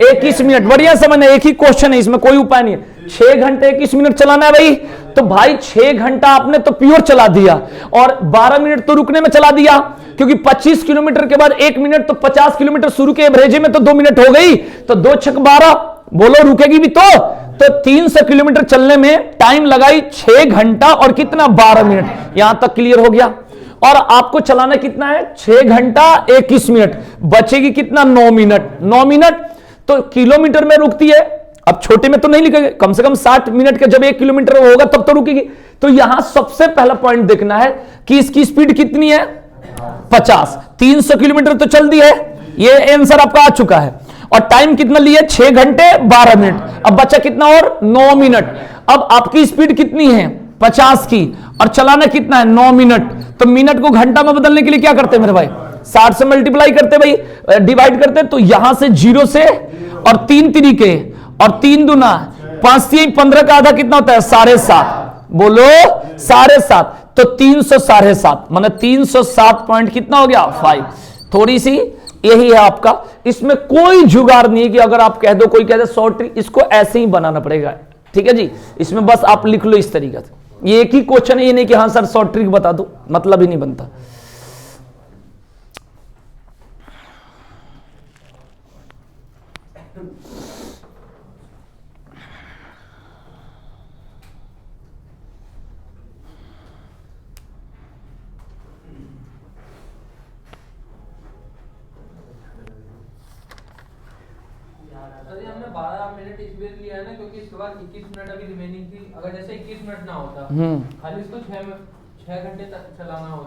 21 मिनट। बढ़िया समझना, एक ही क्वेश्चन है, इसमें कोई उपाय नहीं है। 6 घंटे 21 मिनट चलाना है भाई। तो भाई 6 घंटा आपने तो प्योर चला दिया और 12 मिनट तो रुकने में चला दिया, क्योंकि 25 किलोमीटर के बाद 1 मिनट, तो 50 किलोमीटर शुरू के एवरेज में तो 2 मिनट हो गई। तो 2 छक 12, बोलो रुकेगी भी तो 300 किलोमीटर चलने में टाइम लगाई 6 घंटा और कितना? 12 मिनट। यहां तक क्लियर हो गया। और आपको चलाना कितना है? 6 घंटा 21 मिनट, बचेगी कितना? 9 मिनट। 9 मिनट तो किलोमीटर में रुकती है। अब छोटे में तो नहीं लिखेंगे, कम से कम 60 मिनट का जब 1 किलोमीटर होगा तब तो रुकेगी। तो यहां सबसे पहला पॉइंट देखना है कि इसकी स्पीड कितनी है? 50। 300 किलोमीटर तो चल दी है, ये आंसर आपका आ चुका है। और टाइम कितना लिया? 6 घंटे 12 मिनट। अब बचा कितना और? 9 मिनट। अब आपकी स्पीड कितनी है? 50 की, और चलाना कितना है? 9 मिनट। तो मिनट को घंटा में बदलने के लिए क्या करते हैं मेरे भाई? 60 से मल्टीप्लाई करते भाई, डिवाइड करते। तो यहां से 0 से और 3 तरीके और 3 दूना 5 3 15 का आधा कितना होता है? 7.5। बोलो 7.5। तो 300 7.5 माने 307 पॉइंट कितना हो गया? 5। थोड़ी सी यही है आपका, इसमें कोई जुगाड़ नहीं है कि अगर आप कह दो, कोई कह दे शॉर्ट ट्रिक, इसको ऐसे ही बनाना पड़ेगा। ठीक है जी। इसमें बस आप लिख लो इस तरीके से। ये एक ही क्वेश्चन है, ये नहीं कि हाँ सर शॉर्ट ट्रिक बता दो, मतलब ही नहीं बनता। हमने 12 मिनट इसलिए लिया है ना क्योंकि इसके बाद 21 मिनट अभी रिमेनिंग थी। अगर जैसे 21 मिनट ना होता, खाली इसको 6 घंटे तक चलाना होता,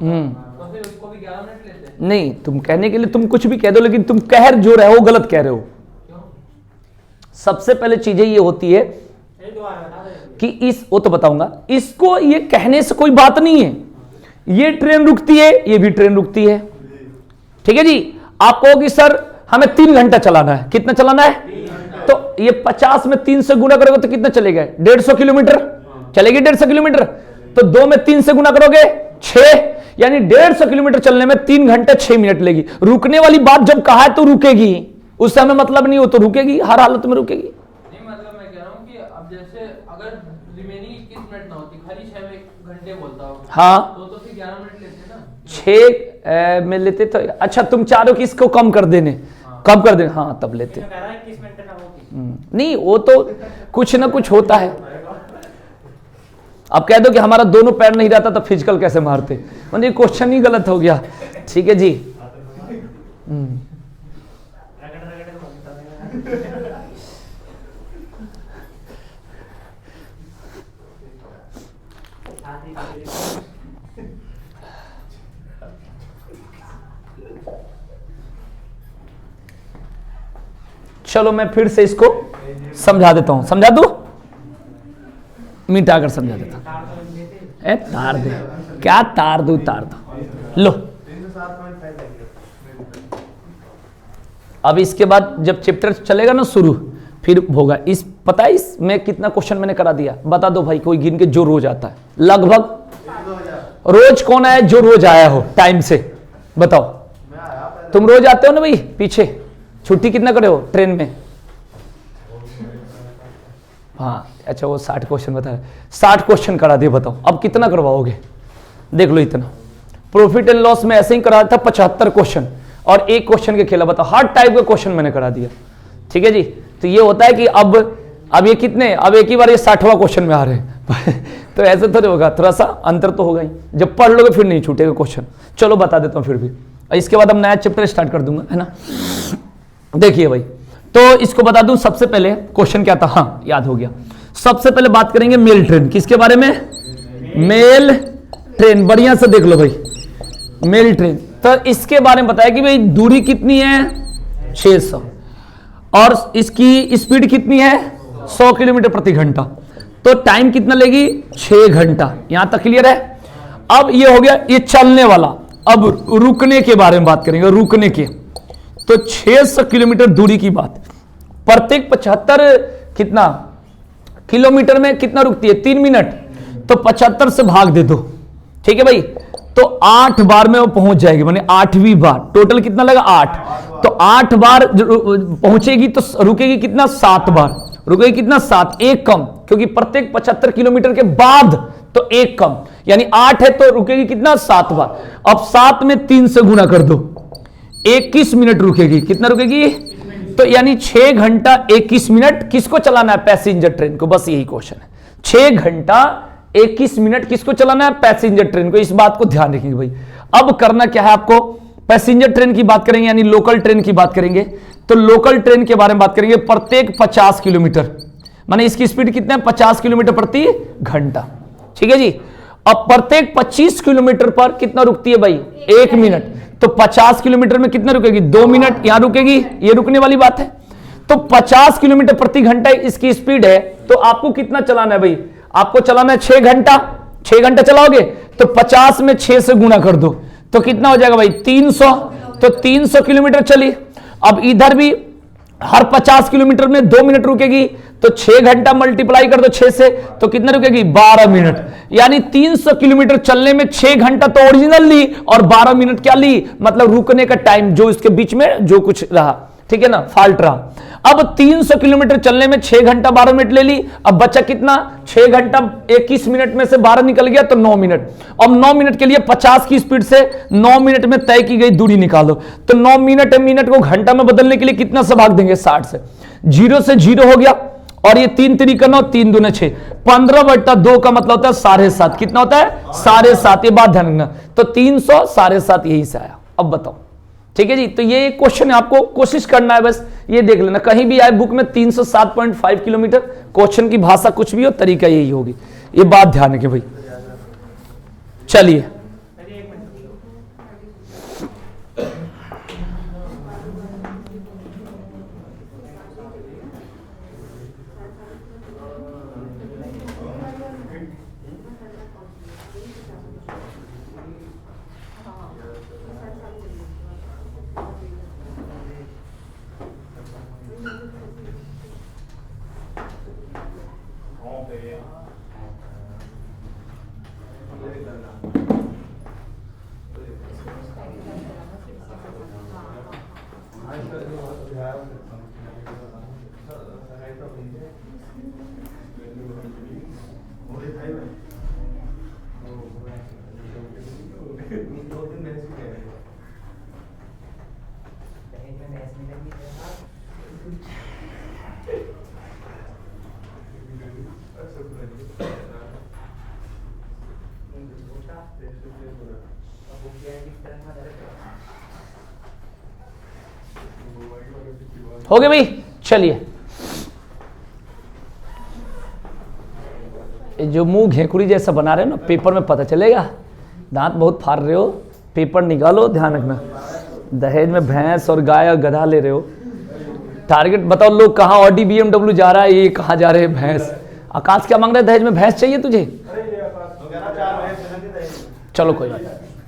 तो फिर उसको भी 11 मिनट लेते। नहीं, तुम कहने के लिए तुम कुछ भी कह दो, लेकिन तुम कह जो रहे हो गलत कह रहे हो। क्यों? सबसे पहले चीजें ये होती है कि इस, वो तो बताऊंगा, इसको ये कहने से कोई बात नहीं है। ये ट्रेन रुकती है, ये भी ट्रेन रुकती है। ठीक है जी। आप कहोगे सर हमें 3 घंटा चलाना है, कितना चलाना है? तो ये 50 में 3 से गुना करोगे तो कितना चलेगा? 150 किलोमीटर चलेगी। 150 किलोमीटर तो 2 में 3 से गुना करोगे 6, यानी 150 किलोमीटर चलने में 3 घंटे 6 मिनट लेगी। रुकने वाली बात जब कहा है तो रुकेगी, उस समय मतलब नहीं हो तो रुकेगी, हर हालत में रुकेगी। नहीं मतलब मैं कह रहा हूँ कि अब जैसे अगर रिमेनिंग 21 मिनट ना होती, खाली 6 घंटे बोलता हो, हाँ तो फिर 11 मिनट लेते ना। 6 में लेते तो अच्छा, तुम चाह रहे हो कि इसको कम कर देने, कम कर देने, हाँ तब लेते। नहीं, वो तो कुछ ना कुछ होता है। अब कह दो कि हमारा दोनों पैर नहीं रहता तो फिजिकल कैसे मारते, मतलब क्वेश्चन ही गलत हो गया। ठीक है जी। चलो मैं फिर से इसको समझा देता हूं, समझा दू, मिटा कर समझा देता हूं। ए तार दे, क्या तार दू, तार दो, लो। अब इसके बाद जब चैप्टर चलेगा ना शुरू, फिर होगा इस, पता है इसमें कितना क्वेश्चन मैंने करा दिया, बता दो भाई कोई गिन के जो रोज आता है, लगभग रोज कौन आया जो रोज आया हो टाइम से, बताओ। तुम रोज आते हो ना भाई, पीछे छुट्टी कितना करे हो ट्रेन में? हाँ अच्छा, वो 60 क्वेश्चन बता रहे, 60 क्वेश्चन करा दिए, बताओ अब कितना करवाओगे? देख लो इतना। प्रॉफिट एंड लॉस में ऐसे ही करा था 75 क्वेश्चन, और एक क्वेश्चन के खेला, बताओ हर टाइप का क्वेश्चन मैंने करा दिया, ठीक है जी। तो ये होता है कि अब ये कितने, अब एक ही बार ये 60वां क्वेश्चन में आ रहे हैं तो ऐसे तो नहीं होगा, थोड़ा सा अंतर तो होगा ही, जब पढ़ लोगे फिर नहीं छूटेगा क्वेश्चन। चलो बता देता हूं फिर भी, इसके बाद हम नया चैप्टर स्टार्ट कर दूंगा, है ना। देखिए भाई, तो इसको बता दूं, सबसे पहले क्वेश्चन क्या था, हाँ याद हो गया। सबसे पहले बात करेंगे मेल ट्रेन, किसके बारे में? मेल ट्रेन, बढ़िया से देख लो भाई, मेल ट्रेन। तो इसके बारे में बताया कि भाई दूरी कितनी है 600, और इसकी स्पीड कितनी है 100 किलोमीटर प्रति घंटा, तो टाइम कितना लेगी 6 घंटा। यहां तक क्लियर है। अब ये हो गया ये चलने वाला, अब रुकने के बारे में बात करेंगे, रुकने के। तो 600 किलोमीटर दूरी की बात, प्रत्येक 75 कितना किलोमीटर में कितना रुकती है 3 मिनट, तो 75 से भाग दे दो, ठीक है भाई। तो 8 बार में वो पहुंच जाएगी, माने 8वीं बार, टोटल कितना लगा 8, तो 8 बार पहुंचेगी तो रुकेगी कितना 7 बार, रुकेगी कितना 7, एक कम, क्योंकि प्रत्येक 75 किलोमीटर के बाद तो एक कम, यानी 8 है तो रुकेगी कितना 7 बार। अब 7 में 3 से गुना कर दो, 21 मिनट रुकेगी, कितना रुकेगी, तो यानी 6 घंटा 21 मिनट किसको चलाना है? पैसेंजर ट्रेन को, बस यही क्वेश्चन है। 6 घंटा 21 मिनट किसको चलाना है? पैसेंजर ट्रेन को। इस बात को ध्यान रखेंगे भाई। अब करना क्या है आपको, पैसेंजर ट्रेन की बात करेंगे, यानी लोकल ट्रेन की बात करेंगे। तो लोकल ट्रेन के बारे में बात करेंगे, प्रत्येक 50 किलोमीटर, माने इसकी स्पीड कितना है 50 किलोमीटर प्रति घंटा, ठीक है जी। अब प्रत्येक 25 किलोमीटर पर कितना रुकती है भाई 1 मिनट, तो 50 किलोमीटर में कितना रुकेगी 2 मिनट, यहां रुकेगी, ये रुकने वाली बात है। तो 50 किलोमीटर प्रति घंटा इसकी स्पीड है, तो आपको कितना चलाना है भाई, आपको चलाना है 6 घंटा। 6 घंटा चलाओगे तो 50 में 6 से गुना कर दो, तो कितना हो जाएगा भाई 300, तो 300 किलोमीटर चली। अब इधर भी हर 50 किलोमीटर में 2 मिनट रुकेगी, तो 6 घंटा मल्टीप्लाई कर दो 6 से, तो कितना रुकेगी 12 मिनट, यानी 300 किलोमीटर चलने में 6 घंटा तो ओरिजिनल ली, और 12 मिनट क्या ली, मतलब रुकने का टाइम, जो इसके बीच में जो कुछ रहा, ठीक है ना, फॉल्ट रहा। अब 300 किलोमीटर चलने में 6 घंटा 12 मिनट ले ली, अब बचा कितना 6 घंटा 21 मिनट में से 12 निकल गया तो 9 मिनट। अब 9 मिनट के लिए 50 की स्पीड से 9 मिनट में तय की गई दूरी निकालो, तो 9 मिनट को घंटा में बदलने के लिए कितना से भाग देंगे 60 से, 0 से 0 हो गया, और ये 3 3 9, 3 दूने 6, 15/2 का मतलब होता है 7.5, कितना होता है 7.5, ये बात ध्यान रखना। तो 300 7.5 यही से आया। अब बताओ, ठीक है जी। तो ये क्वेश्चन है, आपको कोशिश करना है, बस ये देख लेना, कहीं भी आए बुक में 307.5 किलोमीटर, क्वेश्चन की भाषा कुछ भी हो, तरीका यही होगी, ये बात ध्यान रखें भाई। चलिए हो गए भाई। चलिए, जो मुंह घेकुड़ी जैसा बना रहे हो ना, पेपर में पता चलेगा, दांत बहुत फाड़ रहे हो, पेपर निकालो, ध्यान रखना। दहेज में भैंस और गाय और गधा ले रहे हो, टारगेट बताओ, लोग कहाँ ऑडी BMW जा रहा है, ये कहाँ जा रहे हैं भैंस। आकाश क्या मांग रहा है दहेज में? भैंस चाहिए तुझे? चलो कोई बात,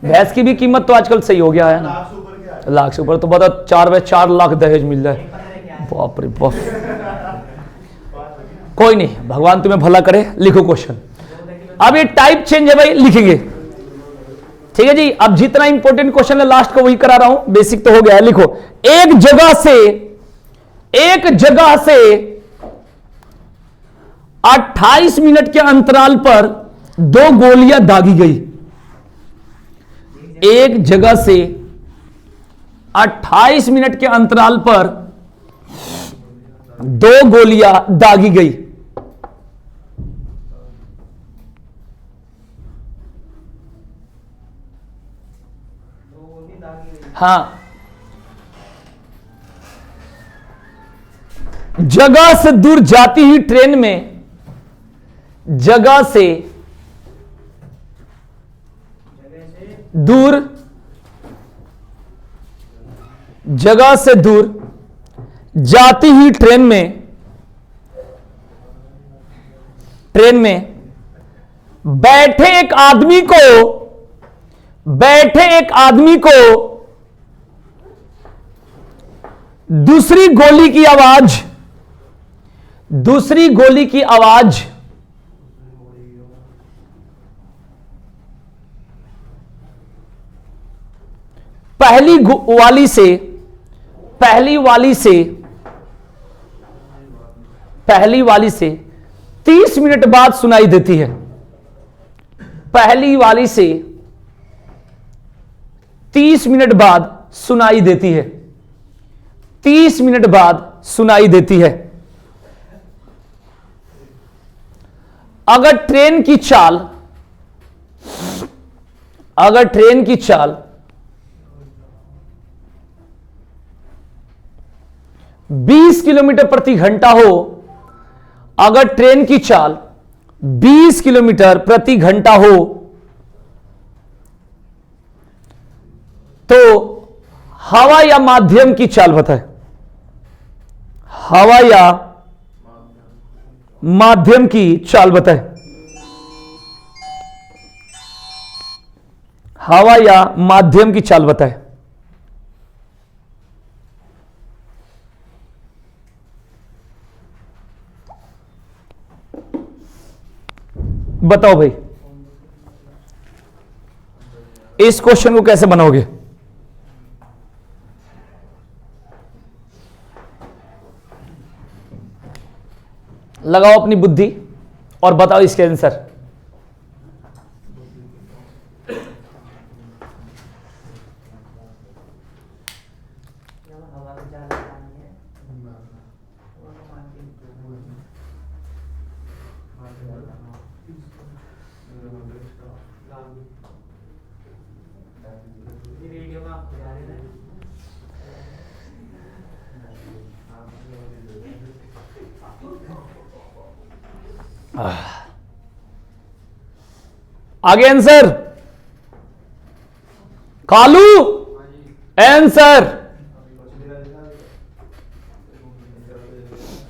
भैंस की भी कीमत तो आजकल सही हो गया है ना, लाख से ऊपर। तो बता 4 लाख दहेज मिल जाए, बाप रे बाप। कोई नहीं, भगवान तुम्हें भला करे। लिखो क्वेश्चन। अब ये टाइप चेंज है भाई, लिखेंगे, ठीक है जी। अब जितना इंपॉर्टेंट क्वेश्चन है लास्ट को वही करा रहा हूं, बेसिक तो हो गया है। लिखो, एक जगह से 28 मिनट के अंतराल पर 2 गोलियां दागी गई। एक जगह से 28 मिनट के अंतराल पर 2 गोलियां दागी गई। हाँ, जगह से दूर जाती हुई ट्रेन में, जगह से दूर, जगह से दूर जाती हुई ट्रेन में बैठे एक आदमी को दूसरी गोली की आवाज पहली वाली से 30 मिनट बाद सुनाई देती है। पहली वाली से 30 मिनट बाद सुनाई देती है। 30 मिनट बाद सुनाई देती है। अगर ट्रेन की चाल 20 किलोमीटर प्रति घंटा हो, अगर ट्रेन की चाल 20 किलोमीटर प्रति घंटा हो, तो हवा या माध्यम की चाल बताए। हवा या माध्यम की चाल बताए। हवा या माध्यम की चाल बताए। बताओ भाई, इस क्वेश्चन को कैसे बनाओगे? लगाओ अपनी बुद्धि और बताओ इसके आंसर। आगे आंसर कालू, आंसर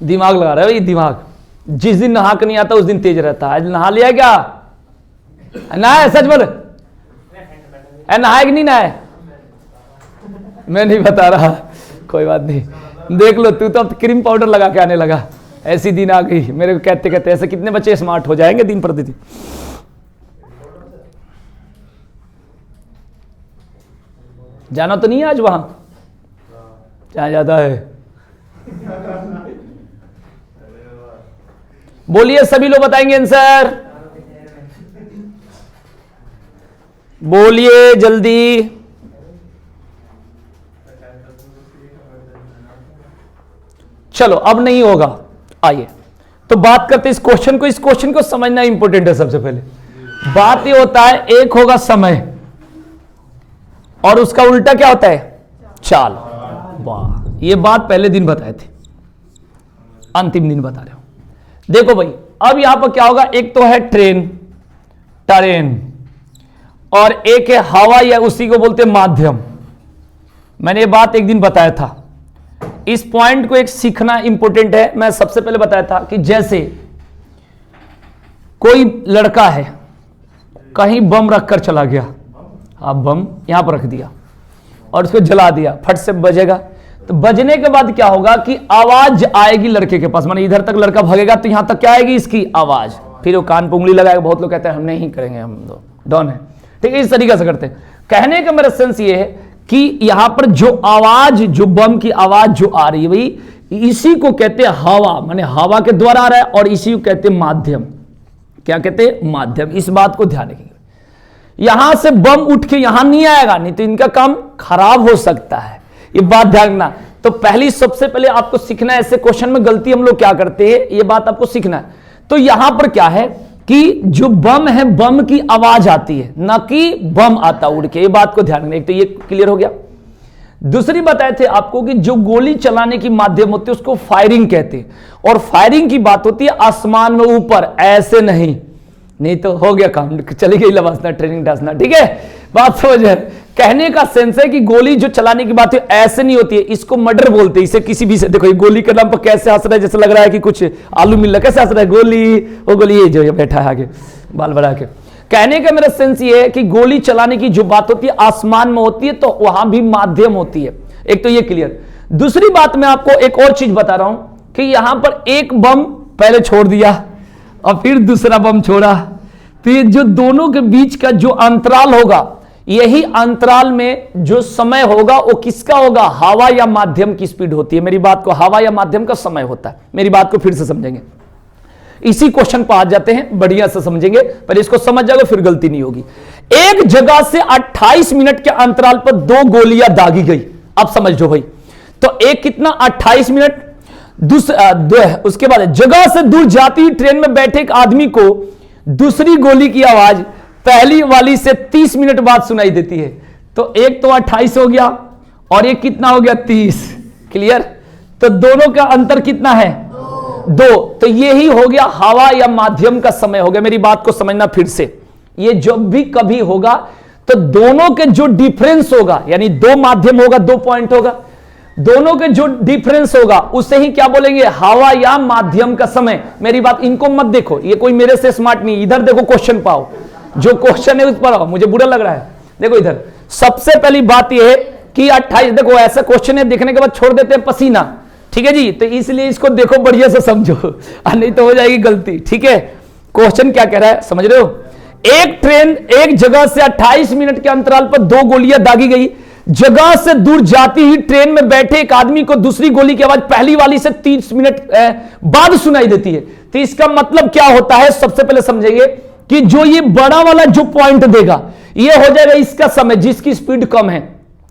दिमाग लगा रहा है भाई, दिमाग। जिस दिन नहा के नहीं आता उस दिन तेज रहता है। आज नहा लिया क्या? नहाए? सच बोल, नहाए कि नहीं नहाए? मैं नहीं बता रहा, कोई बात नहीं। देख लो, तू तो अब क्रीम पाउडर लगा के आने लगा। ऐसी दिन आ गई मेरे को कहते कहते। ऐसे कितने बच्चे स्मार्ट हो जाएंगे दिन प्रतिदिन। जाना तो नहीं है आज वहां? क्या जाता है? बोलिए, सभी लोग बताएंगे आंसर। बोलिए जल्दी। चलो अब नहीं होगा, आइए तो बात करते इस क्वेश्चन को। इस क्वेश्चन को समझना इंपॉर्टेंट है। सबसे पहले बात ये होता है, एक होगा समय और उसका उल्टा क्या होता है? चाल। वाह, ये बात पहले दिन बताए थे, अंतिम दिन बता रहे हो। देखो भाई, अब यहां पर क्या होगा? एक तो है ट्रेन, और एक है हवा, या उसी को बोलते माध्यम। मैंने ये बात एक दिन बताया था इस पॉइंट को एक सीखना इंपॉर्टेंट है। मैं सबसे पहले बताया था कि जैसे कोई लड़का है कहीं बम रखकर चला गया, आप बम यहां पर रख दिया और उसको जला दिया, फट से बजेगा, तो बजने के बाद क्या होगा कि आवाज आएगी लड़के के पास, माने इधर तक लड़का भागेगा तो यहां तक क्या आएगी, इसकी आवाज, फिर वो कान पे उंगली लगाएगा। बहुत लोग कहते हैं हम नहीं करेंगे, हम तो डॉन है, ठीक है, इस तरीके से करते हैं। कहने का मेरा सेंस ये है कि यहां पर जो आवाज, जो बम की आवाज जो आ रही है भाई, इसी को कहते हैं हवा, माने हवा के द्वारा आ रहा है, और इसी को कहते हैं माध्यम। क्या कहते हैं, माध्यम। इस बात को ध्यान रखिएगा, यहां से बम उठ के यहां नहीं आएगा, नहीं तो इनका काम खराब हो सकता है, ये बात ध्यान रखना। तो पहली सबसे पहले आपको सीखना है, ऐसे क्वेश्चन में गलती हम लोग क्या करते हैं, ये बात आपको सीखना है। तो यहां पर क्या है कि जो बम है, बम की आवाज आती है, ना कि बम आता उड़ के, ये बात को ध्यान रखना। एक तो ये क्लियर हो गया। दूसरी बताए थे आपको कि जो गोली चलाने की माध्यम होती है उसको फायरिंग कहते हैं, और फायरिंग की बात होती है आसमान में ऊपर, ऐसे नहीं तो हो गया काम, चली गई लवासना, ट्रेनिंग डासना, ठीक है, बात समझ। कहने का सेंस है कि गोली जो चलाने की बात है ऐसे नहीं होती है, इसको मर्डर बोलते हैं। इसे किसी भी से देखो, ये गोली के नाम पर कैसे हंस रहा है, जैसे लग रहा है कि कुछ आलू मिल रहा है, कैसे हंस रहा है, गोली, वो गोली, ये जो बैठा है आगे बाल बढ़ा के। कहने का मेरा सेंस ये है कि गोली चलाने की जो बात होती है आसमान में होती है, तो वहां भी माध्यम होती है। एक तो ये क्लियर। दूसरी बात मैं आपको एक और चीज बता रहा हूं कि यहां पर एक बम पहले छोड़ दिया और फिर दूसरा बम छोड़ा, तो ये जो दोनों के बीच का जो अंतराल होगा, यही अंतराल में जो समय होगा वो किसका होगा, हवा या माध्यम की स्पीड होती है। मेरी बात को, हवा या माध्यम का समय होता है। मेरी बात को फिर से समझेंगे, इसी क्वेश्चन पर आ जाते हैं, बढ़िया से समझेंगे, पर इसको समझ जाओगे फिर गलती नहीं होगी। एक जगह से 28 मिनट के अंतराल पर 2 गोलियां दागी गई, अब समझ लो भाई। तो एक कितना, 28 मिनट, उसके बाद जगह से दूर जाती ट्रेन में बैठे एक आदमी को दूसरी गोली की आवाज पहली वाली से 30 मिनट बाद सुनाई देती है। तो एक तो 28 हो गया और एक कितना हो गया, 30। क्लियर। तो दोनों का अंतर कितना है, 2। तो यही हो गया हवा या माध्यम का समय हो गया। मेरी बात को समझना फिर से, ये जब भी कभी होगा तो दोनों के जो डिफरेंस होगा, यानी 2 माध्यम होगा, 2 पॉइंट होगा, दोनों के जो डिफरेंस होगा उसे ही क्या बोलेंगे, हवा या माध्यम का समय। मेरी बात, इनको मत देखो, ये कोई मेरे से स्मार्ट नहीं, इधर देखो क्वेश्चन पाओ, जो क्वेश्चन है उस पर आओ, मुझे बुरा लग रहा है। देखो इधर सबसे पहली बात यह है कि 28, देखो ऐसा क्वेश्चन है, देखने के बाद छोड़ देते हैं पसीना, ठीक है जी, तो इसलिए इसको देखो बढ़िया से समझो, नहीं तो हो जाएगी गलती, ठीक है। क्वेश्चन क्या कह रहा है समझ रहे हो, एक ट्रेन एक जगह से 28 मिनट के अंतराल पर 2 गोलियां दागी गई, जगह से दूर जाती ही ट्रेन में बैठे एक आदमी को दूसरी गोली की आवाज पहली वाली से 30 मिनट बाद सुनाई देती है। तो इसका मतलब क्या होता है, सबसे पहले समझेंगे कि जो ये बड़ा वाला जो पॉइंट देगा, ये हो जाएगा इसका समय, जिसकी स्पीड कम है।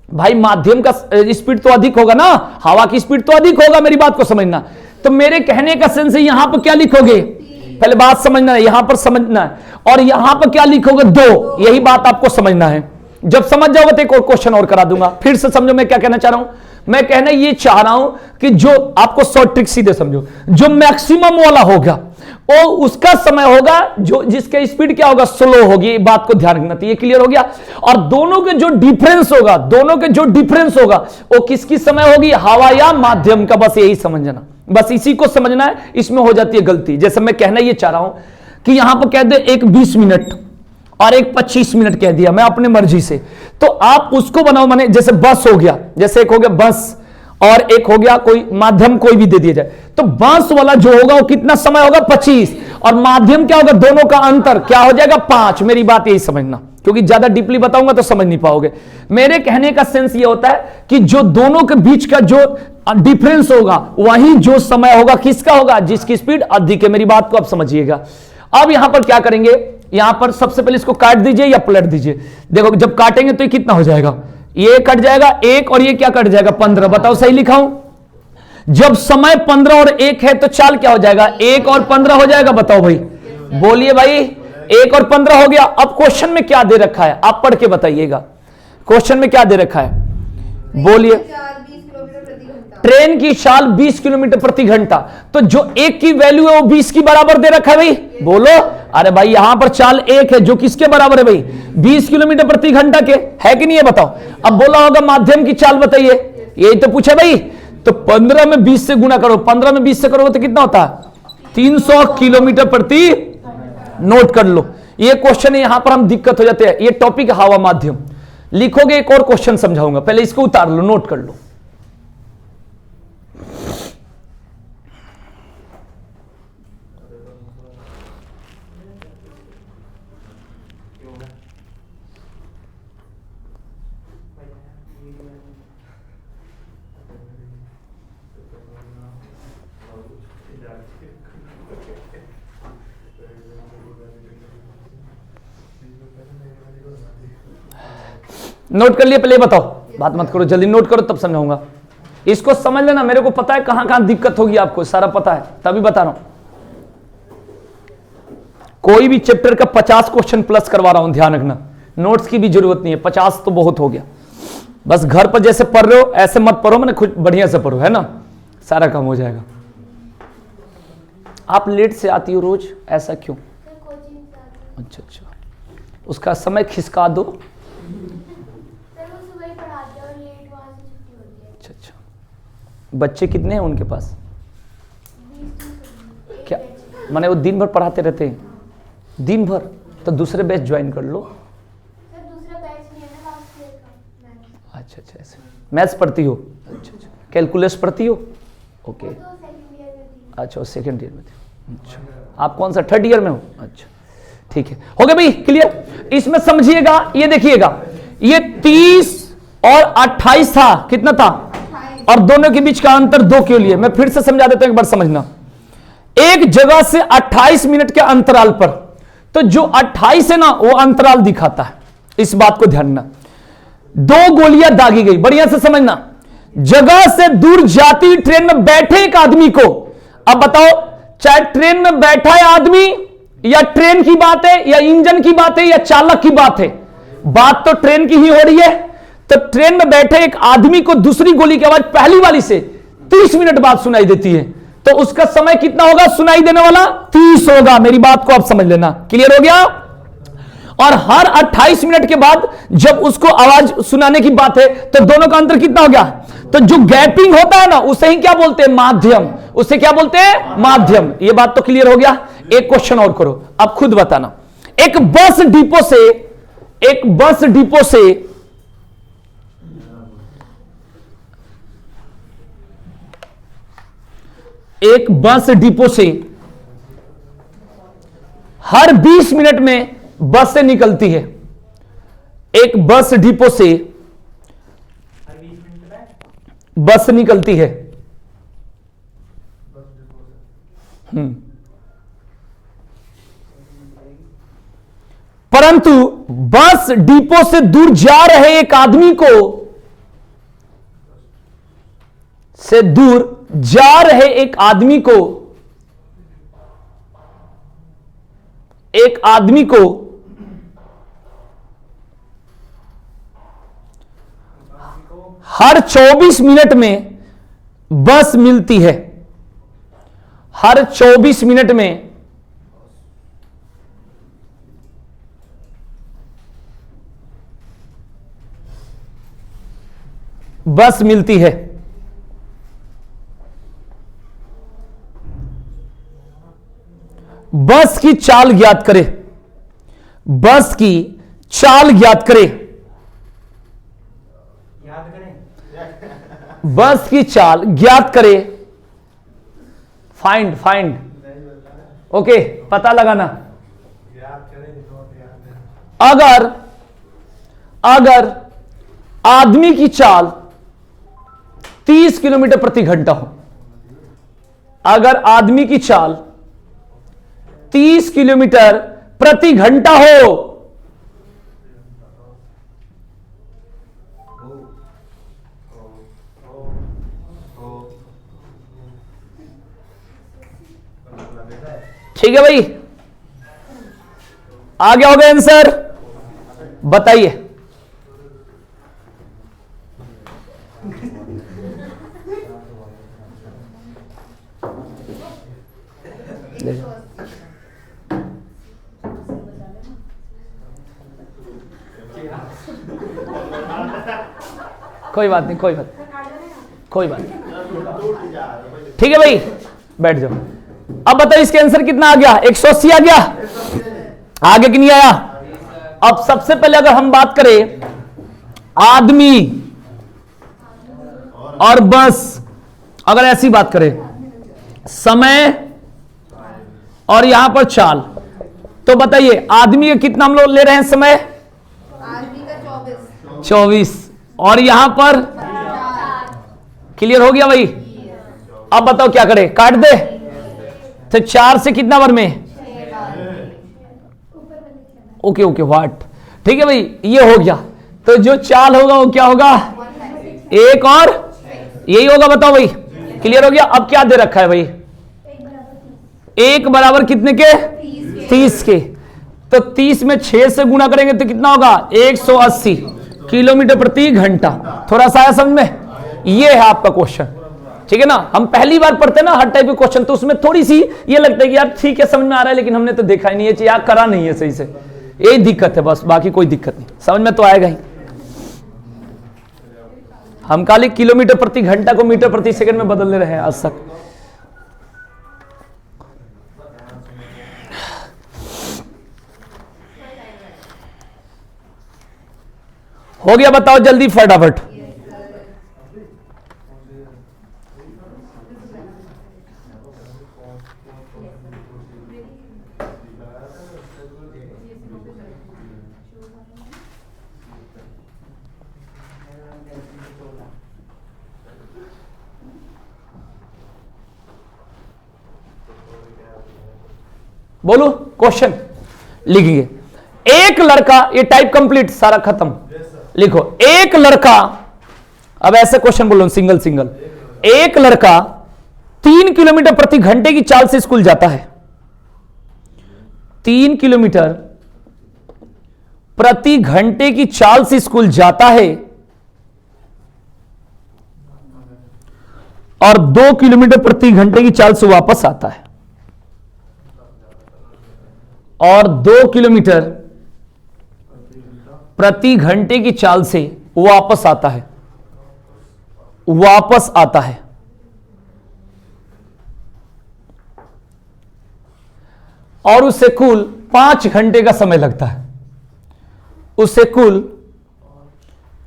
भाई माध्यम का स्पीड तो अधिक होगा ना, हवा की स्पीड तो अधिक होगा, मेरी बात को समझना। तो मेरे कहने का सेंस है, यहां पर क्या लिखोगे, पहले बात समझना है, यहां पर समझना है, और यहां पर क्या लिखोगे, 2, यही बात आपको समझना है। जब समझ जाओगे तो एक और क्वेश्चन और करा दूंगा, फिर से समझो मैं क्या कहना चाह रहा हूं। मैं कहना ये चाह रहा हूं कि जो आपको शॉर्ट ट्रिक सीधे समझो, जो मैक्सिमम वाला होगा वो उसका समय होगा, जो जिसका स्पीड क्या होगा, स्लो होगी, बात को ध्यान रखना। तो ये क्लियर हो गया। और दोनों के जो डिफरेंस होगा, दोनों के जो डिफरेंस होगा वो किसकी समय होगी, हवा या माध्यम का, बस यही समझना, बस इसी को समझना है। इसमें हो जाती है गलती। जैसे मैं कहना ये चाह रहा हूं कि यहां पर कह दे एक 20 मिनट और एक 25 मिनट कह दिया मैं अपने मर्जी से, तो आप उसको बनाओ, माने जैसे बस हो गया, जैसे एक हो गया बस और एक हो गया कोई माध्यम, कोई भी दे दिया जाए, तो बस वाला जो होगा वो कितना समय होगा, 25, और माध्यम क्या होगा, दोनों का अंतर क्या हो जाएगा, 5। मेरी बात यही समझना, क्योंकि ज्यादा डीपली बताऊंगा तो समझ नहीं पाओगे। मेरे कहने का सेंस ये होता है कि जो दोनों के बीच का जो डिफरेंस होगा वही जो समय होगा किसका होगा, जिसकी स्पीड अधिक है। मेरी बात को आप समझिएगा। अब यहां पर क्या करेंगे, यहां पर सबसे पहले इसको काट दीजिए या पलट दीजिए। देखो जब काटेंगे तो ये कितना हो जाएगा, ये कट जाएगा 1 और ये क्या कट जाएगा, 15। बताओ सही लिखा हूं। जब समय 15 और 1 है तो चाल क्या हो जाएगा, 1 और 15 हो जाएगा। बताओ भाई, बोलिए भाई, 1 और 15 हो गया। अब क्वेश्चन में क्या दे रखा है, आप पढ़ के बताइएगा, क्वेश्चन में क्या दे रखा है, बोलिए। ट्रेन की चाल 20 किलोमीटर प्रति घंटा, तो जो 1 की वैल्यू है वो 20 की बराबर दे रखा है भाई, बोलो। अरे भाई यहां पर चाल 1 है जो किसके बराबर है भाई, 20 किलोमीटर प्रति घंटा के, है कि नहीं है, बताओ। अब बोला होगा माध्यम की चाल बताइए, यही तो पूछा भाई। तो 15 में 20 से गुना करो, 15 में 20 से करोगे तो कितना होता है 300 किलोमीटर प्रति। नोट कर लो, ये क्वेश्चन है, यहां पर हम दिक्कत हो जाते हैं। ये टॉपिक हवा माध्यम लिखोगे, एक और क्वेश्चन समझाऊंगा, पहले इसको उतार लो, नोट कर लो। नोट कर लिए, पहले बताओ, बात मत करो, जल्दी नोट करो तब समझाऊंगा। इसको समझ लेना, मेरे को पता है कहां कहां दिक्कत होगी, आपको सारा पता है, तभी बता रहा हूं। कोई भी चैप्टर का 50 क्वेश्चन प्लस करवा रहा हूं, ध्यान रखना, नोट्स की भी जरूरत नहीं है, 50 तो बहुत हो गया। बस घर पर जैसे पढ़ रहे हो ऐसे मत पढ़ो, मैंने खुद बढ़िया से पढ़ो, है ना, सारा काम हो जाएगा। आप लेट से आती हो रोज, ऐसा क्यों? अच्छा अच्छा, उसका समय खिसका दो। अच्छा अच्छा, बच्चे कितने हैं उनके पास? क्या माने वो दिन भर पढ़ाते रहते हैं? दिन भर? तो दूसरे बैच ज्वाइन कर लो। अच्छा अच्छा, ऐसे मैथ्स पढ़ती हो? अच्छा अच्छा, कैलकुलस पढ़ती हो? ओके, अच्छा वो सेकेंड ईयर में थे। अच्छा, आप कौन सा, थर्ड ईयर में हो? अच्छा ठीक है, हो गया भाई, क्लियर। इसमें समझिएगा, ये देखिएगा, ये 30 और 28 था, कितना था? और दोनों के बीच का अंतर 2 क्यों लिए? मैं फिर से समझा देता हूं, एक बार समझना। एक जगह से 28 मिनट के अंतराल पर, तो जो 28 है ना वो अंतराल दिखाता है, इस बात को ध्यान देना। 2 गोलियां दागी गई, बढ़िया से समझना। जगह से दूर जाती ट्रेन में बैठे एक आदमी को, अब बताओ, चाहे ट्रेन में बैठा है आदमी, या ट्रेन की बात है, या इंजन की बात है, या चालक की बात है, बात तो ट्रेन की ही हो रही है। तो ट्रेन में बैठे एक आदमी को दूसरी गोली की आवाज पहली वाली से 30 मिनट बाद सुनाई देती है, तो उसका समय कितना होगा सुनाई देने वाला? 30 होगा। मेरी बात को आप समझ लेना, क्लियर हो गया? और हर 28 मिनट के बाद जब उसको आवाज सुनाने की बात है, तो दोनों का अंतर कितना हो गया? तो जो गैपिंग होता है ना, उसे ही क्या बोलते हैं? माध्यम। उसे क्या बोलते हैं? माध्यम। ये बात तो क्लियर हो गया। एक क्वेश्चन और करो, अब खुद बताना। एक बस डिपो से हर 20 मिनट में बसें निकलती है। एक बस डिपो से बस निकलती है, परंतु बस डिपो से दूर जा रहे एक आदमी को हर 24 मिनट में बस मिलती है। हर 24 मिनट में बस मिलती है। बस की चाल ज्ञात करें। बस की चाल ज्ञात करें। बस की चाल ज्ञात करें। फाइंड ओके, पता लगाना। अगर आदमी की चाल 30 किलोमीटर प्रति घंटा हो, अगर आदमी की चाल 30 किलोमीटर प्रति घंटा हो, ठीक है भाई, आ गया होगा आंसर? बताइए। कोई बात नहीं, कोई बात नहीं। ठीक है भाई, बैठ जाओ। अब बताओ इसके आंसर कितना आ गया? 180 आ गया, आगे कि नहीं आया? अब सबसे पहले अगर हम बात करें आदमी और बस, अगर ऐसी बात करें समय और यहां पर चाल, तो बताइए आदमी का कितना हम लोग ले रहे हैं समय? आदमी का 24 और यहां पर क्लियर हो गया भाई? अब बताओ क्या करें, काट दे? तो 4 से कितना बार में? ओके ओके व्हाट, ठीक है भाई, ये हो गया। तो जो चाल होगा वो क्या होगा? 1 और यही होगा, बताओ भाई, क्लियर हो गया? अब क्या दे रखा है भाई? 1 बराबर कितने के? 30 के। तो 30 में 6 से गुणा करेंगे तो कितना होगा? 180 किलोमीटर प्रति घंटा। थोड़ा सा आया समझ में? ये है आपका क्वेश्चन, ठीक है ना? हम पहली बार पढ़ते हैं ना हर टाइप के क्वेश्चन, तो उसमें थोड़ी सी ये लगता है कि यार ठीक है समझ में आ रहा है, लेकिन हमने तो देखा ही नहीं है, या करा नहीं है सही से, यही दिक्कत है बस, बाकी कोई दिक्कत नहीं, समझ में तो आएगा ही। हम खाली किलोमीटर प्रति घंटा को मीटर प्रति सेकंड में बदल रहे हैं आज तक। हो गया? बताओ जल्दी फटाफट। बोलो क्वेश्चन लिखेंगे। एक लड़का, ये टाइप कंप्लीट सारा खत्म, लिखो। एक लड़का, अब ऐसे क्वेश्चन बोलो सिंगल सिंगल। एक लड़का 3 किलोमीटर प्रति घंटे की चाल से स्कूल जाता है। 3 किलोमीटर प्रति घंटे की चाल से स्कूल जाता है और 2 किलोमीटर प्रति घंटे की चाल से वापस आता है, और 2 किलोमीटर प्रति घंटे की चाल से वापस आता है, वापस आता है। और उसे कुल 5 घंटे का समय लगता है। उसे कुल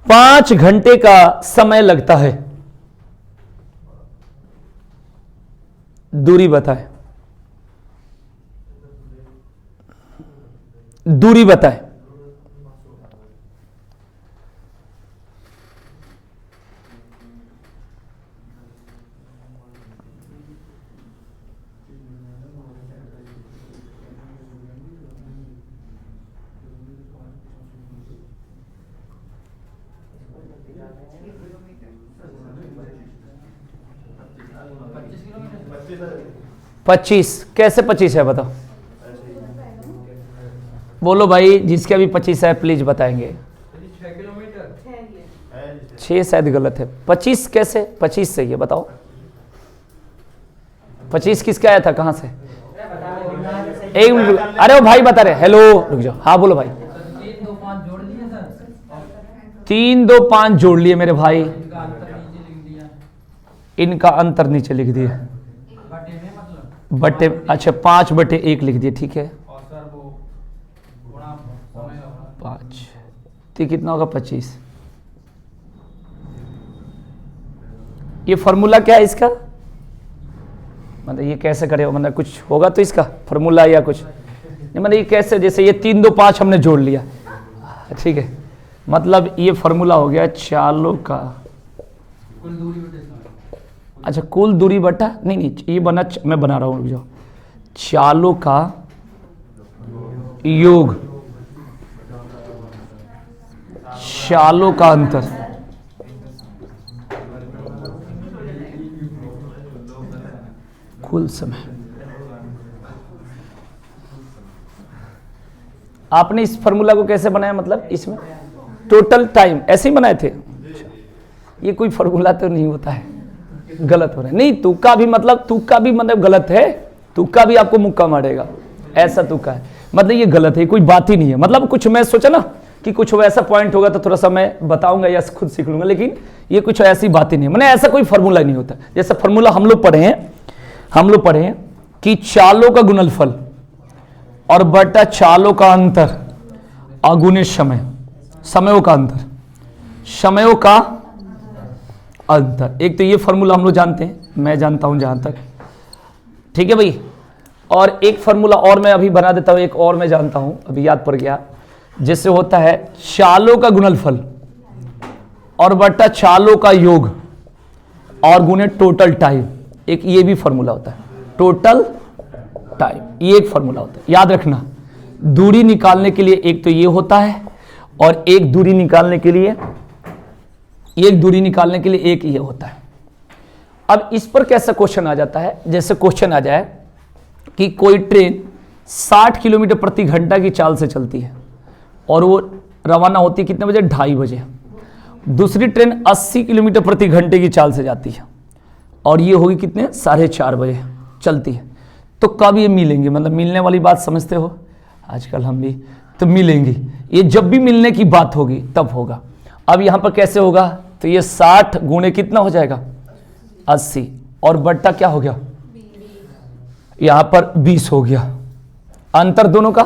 5 घंटे का समय लगता है। दूरी बताए, दूरी बताए। पच्चीस। कैसे 25 है बताओ? बोलो भाई, जिसके अभी 25 है प्लीज बताएंगे। 6 किलोमीटर। 6 शायद गलत है। 25 कैसे? 25 सही है, बताओ। 25 किसका आया था, कहां से? एक मिनट, अरे वो भाई बता रहे। हेलो, रुक जाओ। हाँ बोलो भाई। 3 2 5 जोड़ लिए सर। 3 2 5 जोड़ लिए मेरे भाई। इनका अंतर नीचे लिख दिया। इनका अंतर नीचे लिख दिए। बटे में मतलब बटे, अच्छा 5/1 लिख दिए, ठीक है। और सर वो गुणा समय होगा 5, तो कितना होगा? 25। ये फॉर्मूला क्या है इसका? मतलब ये कैसे करे, मतलब कुछ होगा तो इसका फॉर्मूला या कुछ नहीं, मतलब ये कैसे, जैसे ये 3 2 5 हमने जोड़ लिया, ठीक है, मतलब ये फॉर्मूला हो गया चालों का, कुल दूरी बटे समय। अच्छा कुल दूरी बटा, नहीं नहीं ये बना, मैं बना रहा हूँ, रुक जाओ। चालों का योग, चालों का अंतर, कुल समय। आपने इस फॉर्मूला को कैसे बनाया, मतलब इसमें टोटल टाइम ऐसे ही बनाए थे? ये कोई फॉर्मूला तो नहीं होता है, गलत हो रहा है। नहीं, तुक्का भी मतलब, तुक्का भी मतलब गलत है, तुक्का भी आपको मुक्का मारेगा, ऐसा तुक्का है, मतलब ये गलत है, कोई बात ही नहीं है। मतलब कुछ मैं सोचा ना कि कुछ वैसा पॉइंट होगा तो थोड़ा सा मैं बताऊंगा या खुद सीख लूंगा, लेकिन ये कुछ ऐसी बातें नहीं, मैंने ऐसा कोई फॉर्मूला नहीं होता। जैसे फॉर्मूला हम लोग पढ़े हैं कि चालों का गुणनफल और बटा चालों का अंतर अगुणे समयों का अंतर। एक तो ये फॉर्मूला हम लोग जानते हैं, मैं जानता हूं जहां तक, ठीक है भाई। और एक फॉर्मूला और मैं अभी बना देता हूं, एक और मैं जानता हूं, अभी याद पड़ गया, जिससे होता है चालों का गुणनफल और बटा चालों का योग और गुणे टोटल टाइम। एक ये भी फॉर्मूला होता है, टोटल टाइम, ये एक फॉर्मूला होता है। याद रखना, दूरी निकालने के लिए एक तो ये होता है और एक दूरी निकालने के लिए एक ये होता है। अब इस पर कैसा क्वेश्चन आ जाता है, जैसे क्वेश्चन आ जाए कि कोई ट्रेन 60 किलोमीटर प्रति घंटा की चाल से चलती है और वो रवाना होती है कितने बजे, 2:30 बजे। दूसरी ट्रेन 80 किलोमीटर प्रति घंटे की चाल से जाती है और ये होगी कितने, 4:30 बजे चलती है। तो कब ये मिलेंगे, मतलब मिलने वाली बात समझते हो, आजकल हम भी तो मिलेंगी, ये जब भी मिलने की बात होगी तब होगा। अब यहां पर कैसे होगा, तो ये 60 गुणे कितना हो जाएगा, 80 और बट्टा क्या हो गया, यहां पर 20 हो गया, अंतर दोनों का,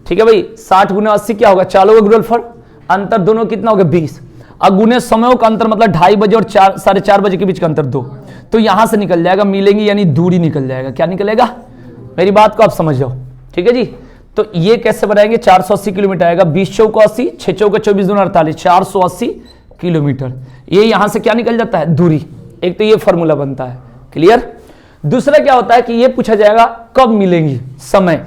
ठीक है भाई। 60 गुणे 80 क्या होगा, चालों का गुणनफल, अंतर दोनों कितना होगा, 20। अब गुणे समयों का अंतर मतलब 2:30 बजे और 4:30 बजे के बीच का अंतर 2, तो यहां से निकल जाएगा मिलेंगी, यानी दूरी निकल जाएगा। क्या निकलेगा, मेरी बात को आप समझ जाओ, ठीक है जी। तो ये कैसे बनाएंगे, 480 किलोमीटर आएगा, 20 चौका 80, 6 चौका 24 दूना 48, 480 किलोमीटर। ये यहां से क्या निकल जाता है, दूरी। एक तो ये फॉर्मूला बनता है, क्लियर। दूसरा क्या होता है कि ये पूछा जाएगा कब मिलेंगी, समय।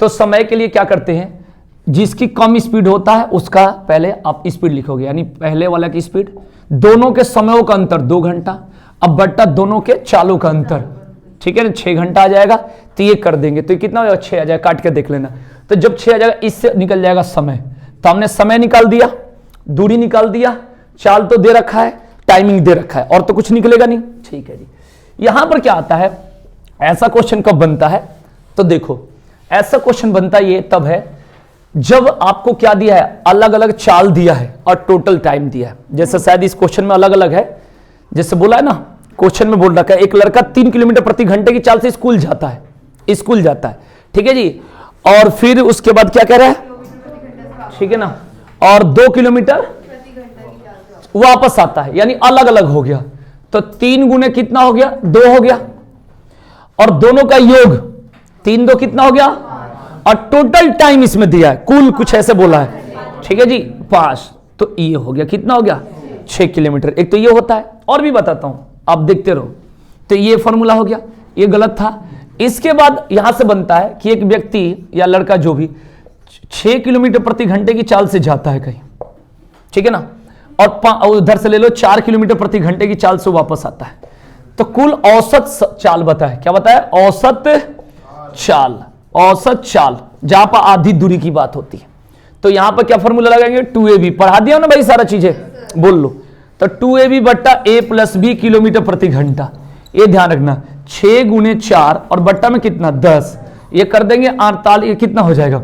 तो समय के लिए क्या करते हैं, जिसकी कम स्पीड होता है उसका पहले आप स्पीड लिखोगे, यानी पहले वाला की स्पीड, दोनों के समयों का अंतर 2 घंटा, अब बट्टा दोनों के चालों का अंतर, ठीक है ना, 6 घंटा आ जाएगा। तो ये कर देंगे तो कितना हो जाएगा, 6 आ जाएगा, काट के देख लेना। तो जब 6 आ जाएगा इससे निकल जाएगा समय। तो हमने समय निकाल दिया, दूरी निकाल दिया, चाल तो दे रखा है, टाइमिंग दे रखा है, और तो कुछ निकलेगा नहीं, ठीक है जी। यहां पर क्या आता है, ऐसा क्वेश्चन कब बनता है, तो देखो ऐसा क्वेश्चन बनता ये तब है जब आपको क्या दिया है, अलग अलग चाल दिया है और टोटल टाइम दिया है। जैसे शायद इस क्वेश्चन में अलग अलग है, जैसे बोला है ना, क्वेश्चन में बोल रखा है एक लड़का 3 किलोमीटर प्रति घंटे की चाल से स्कूल जाता है, ठीक है जी। और फिर उसके बाद क्या कह रहा है, ठीक है ना, और 2 किलोमीटर वापस आता है, यानी अलग अलग हो गया। तो 3 गुने कितना हो गया, 2 हो गया, और दोनों का योग 3 2 कितना हो गया, और टोटल टाइम इसमें दिया है, कुल कुछ ऐसे बोला है, ठीक है जी, 5। तो ये हो गया कितना हो गया, 6 किलोमीटर। एक तो ये होता है, और भी बताता हूं, आप देखते रहो। तो ये फॉर्मूला हो गया, ये गलत था। इसके बाद यहां से बनता है कि एक व्यक्ति या लड़का जो भी 6 किलोमीटर प्रति घंटे की चाल से जाता है कहीं, ठीक है ना, और उधर से ले लो 4 किलोमीटर प्रति घंटे की चाल से वापस आता है। तो कुल औसत चाल बताए, क्या बताया, औसत चाल, जहां पर आधी दूरी की बात होती है। तो यहां पर क्या फॉर्मूला लगाएंगे, 2ab, पढ़ा दिया ना भाई सारा चीजें, बोल लो। तो 2ab बट्टा a + b किलोमीटर प्रति घंटा, ये ध्यान रखना, 6 गुणे 4 और बट्टा में कितना, 10, ये कर देंगे 48, ये कितना हो जाएगा,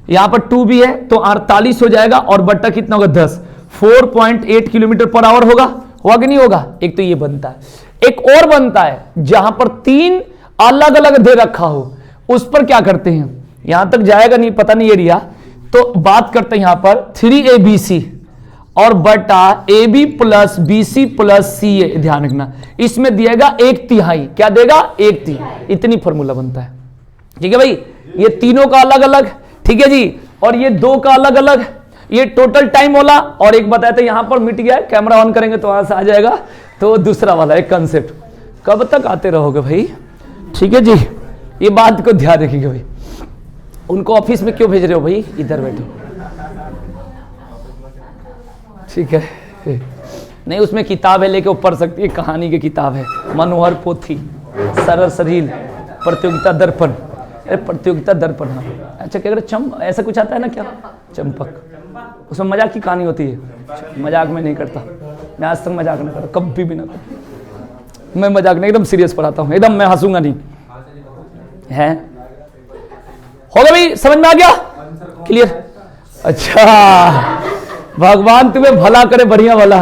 यहां पर 2b है तो 48 हो जाएगा, और बट्टा कितना होगा, 10, 4.8 किलोमीटर पर आवर होगा कि नहीं होगा। एक तो ये बनता है, एक और बनता है जहां पर 3 अलग अलग दे रखा हो, उस पर क्या करते हैं, यहां तक जाएगा नहीं, पता नहीं एरिया, तो बात करते हैं यहां पर 3abc और बटा ab + bc + ca, ध्यान रखना, इसमें दिएगा 1/3, क्या देगा, 1/3, इतनी फॉर्मूला बनता है, ठीक है भाई। ये तीनों का अलग अलग, ठीक है जी, और ये 2 का अलग अलग, ये टोटल टाइम वाला, और एक बताया था यहां पर मिट गया, कैमरा ऑन करेंगे तो वहां से आ जाएगा, तो दूसरा वाला एक कंसेप्ट। कब तक आते रहोगे भाई, ठीक है जी, ये बात को ध्यान रखिएगा भाई। उनको ऑफिस में क्यों भेज रहे हो भाई, इधर बैठो, ठीक है। नहीं, उसमें किताब है, लेके पढ़ सकती है, कहानी की किताब है, मनोहर पोथी, सरल सरील, प्रतियोगिता दर्पण, प्रतियोगिता दर्पण, हाँ। अच्छा, क्या ऐसा कुछ आता है ना, क्या चंपक, उसमें मजाक की कहानी होती है। मजाक में नहीं करता, मैं आज तक मजाक नहीं करता, कभी भी ना करता, मैं मजाक नहीं, एकदम सीरियस पढ़ाता हूँ, एकदम मैं हंसूंगा नहीं है। होगा भाई, समझ में आ गया, क्लियर। अच्छा, भगवान तुम्हें भला करे, बढ़िया वाला,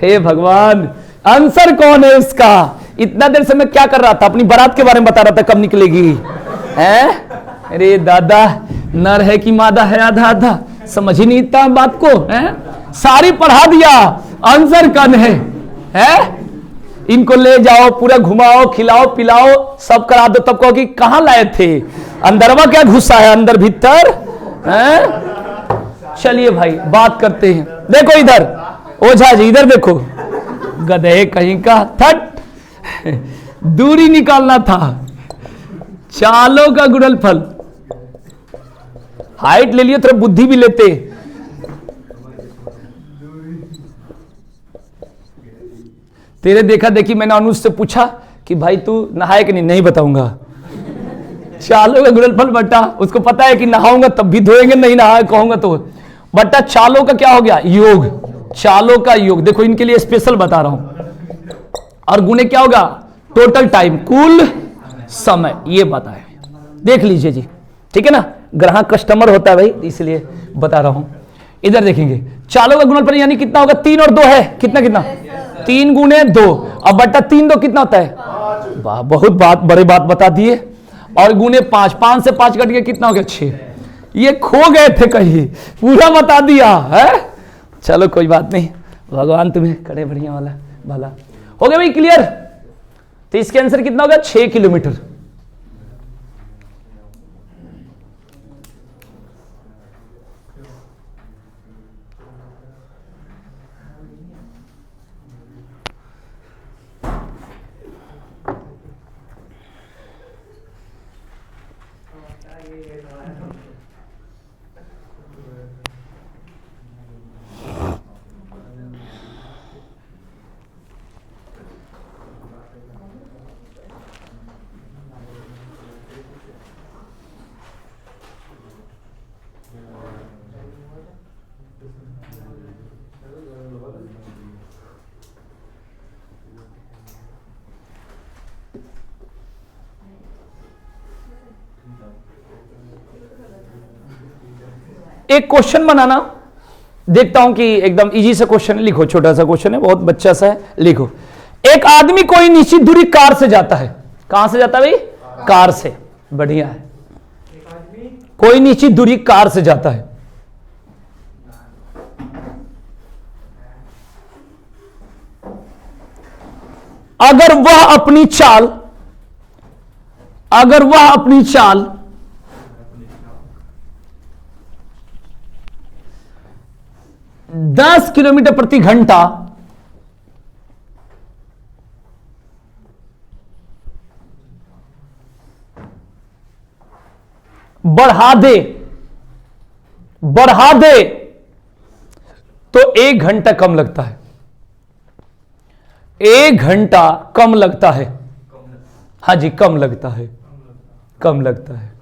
हे भगवान, आंसर कौन है इसका? इतना देर से मैं क्या कर रहा था? अपनी बारात के बारे में बता रहा था, कब निकलेगी हैं? अरे दादा, नर है कि मादा है आधा आधा, समझ ही नहीं इतना बात को हैं? सारी पढ़ा दिया, आंसर कौन है? इनको ले जाओ, पूरा घुमाओ, खिलाओ पिलाओ, सब करा दो, तब कहो कि कहां लाए थे, अंदरवा क्या घुसा है अंदर भीतर हैं? चलिए भाई बात करते हैं। देखो इधर ओझा जी, इधर देखो, गधे कहीं का, थट दूरी निकालना था, चालों का गुणनफल, हाइट ले लियो, थोड़ा बुद्धि भी लेते। तेरे देखा देखी मैंने अनुज से पूछा कि भाई तू नहाए कि नहीं, नहीं बताऊंगा। चालों का गुणनफल बट्टा, उसको पता है कि नहाऊंगा तब भी धोएंगे, नहीं नहाए कहूंगा तो बट्टा चालों का क्या हो गया, योग, चालों का योग। देखो इनके लिए स्पेशल बता रहा हूं। और गुणे क्या होगा, टोटल टाइम, कुल समय, ये बताए, देख लीजिए जी, ठीक है ना। ग्राहक कस्टमर होता है भाई, इसलिए बता रहा हूं। इधर देखेंगे चालों का गुणनफल यानी कितना होगा, 3 और 2 है, कितना कितना, 3 गुणे 2, अब बट्टा 3 2 कितना होता है, वाह बहुत बात, बड़े बात बता दिए। और गुणे 5, 5 से 5 कट के कितना हो गया, 6। ये खो गए थे कहीं, पूरा बता दिया है। चलो कोई बात नहीं, भगवान तुम्हें करे बढ़िया वाला भला। हो गया भाई क्लियर? तो इसके आंसर कितना होगा, 6 किलोमीटर। एक क्वेश्चन बनाना, देखता हूं कि एकदम इजी सा क्वेश्चन है, लिखो, छोटा सा क्वेश्चन है, बहुत बच्चा सा है, लिखो। एक आदमी कोई निश्चित दूरी कार से जाता है, कहां से जाता है भाई, कार से, बढ़िया है, कोई निश्चित दूरी कार से जाता है। अगर वह अपनी चाल 10 किलोमीटर प्रति घंटा बढ़ा दे तो 1 घंटा कम लगता है, 1 घंटा कम लगता है, हाँ जी कम लगता है, कम लगता है।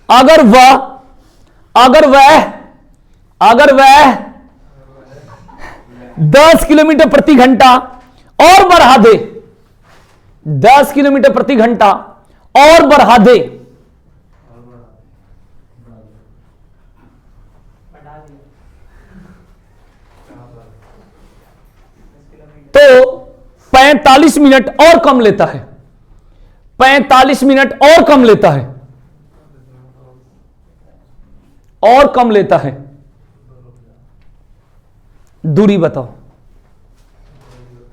अगर वह 10 किलोमीटर प्रति घंटा और बढ़ा दे, 10 किलोमीटर प्रति घंटा और बढ़ा दे, तो 45 मिनट और कम लेता है, 45 मिनट और कम लेता है, और कम लेता है। दूरी बताओ,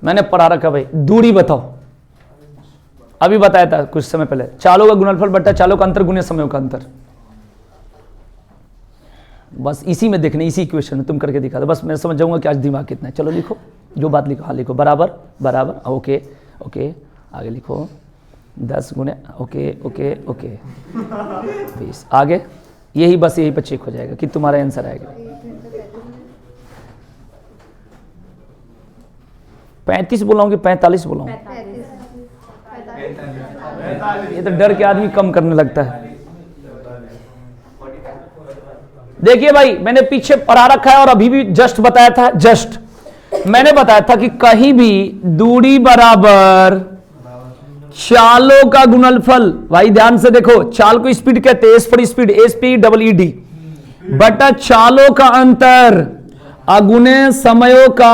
मैंने पढ़ा रखा भाई, दूरी बताओ, अभी बताया था कुछ समय पहले, चालों का गुणनफल बट्टा चालों का अंतर गुने समयों का अंतर। बस इसी में देखने, इसी इक्वेशन में तुम करके दिखा दो, बस मैं समझ जाऊंगा कि आज दिमाग कितना है। चलो लिखो, जो बात लिखो, हाँ लिखो, बराबर बराबर, ओके ओके, आगे लिखो 10 गुने, ओके ओके ओके 20, आगे यही, बस यही पर चेक हो जाएगा कि तुम्हारा आंसर आएगा। 35 बोला हूँ कि 45 बोला हूँ? ये तो डर के आदमी कम करने लगता है। देखिए भाई, मैंने पीछे पढ़ा रखा है और अभी भी जस्ट बताया था, जस्ट मैंने बताया था कि कहीं भी दूरी बराबर चालों का गुणनफल, भाई ध्यान से देखो, चाल को स्पीड कहते हैं, S for speed, S P double E D, बटा चालों का अंतर, अगुणे समयों का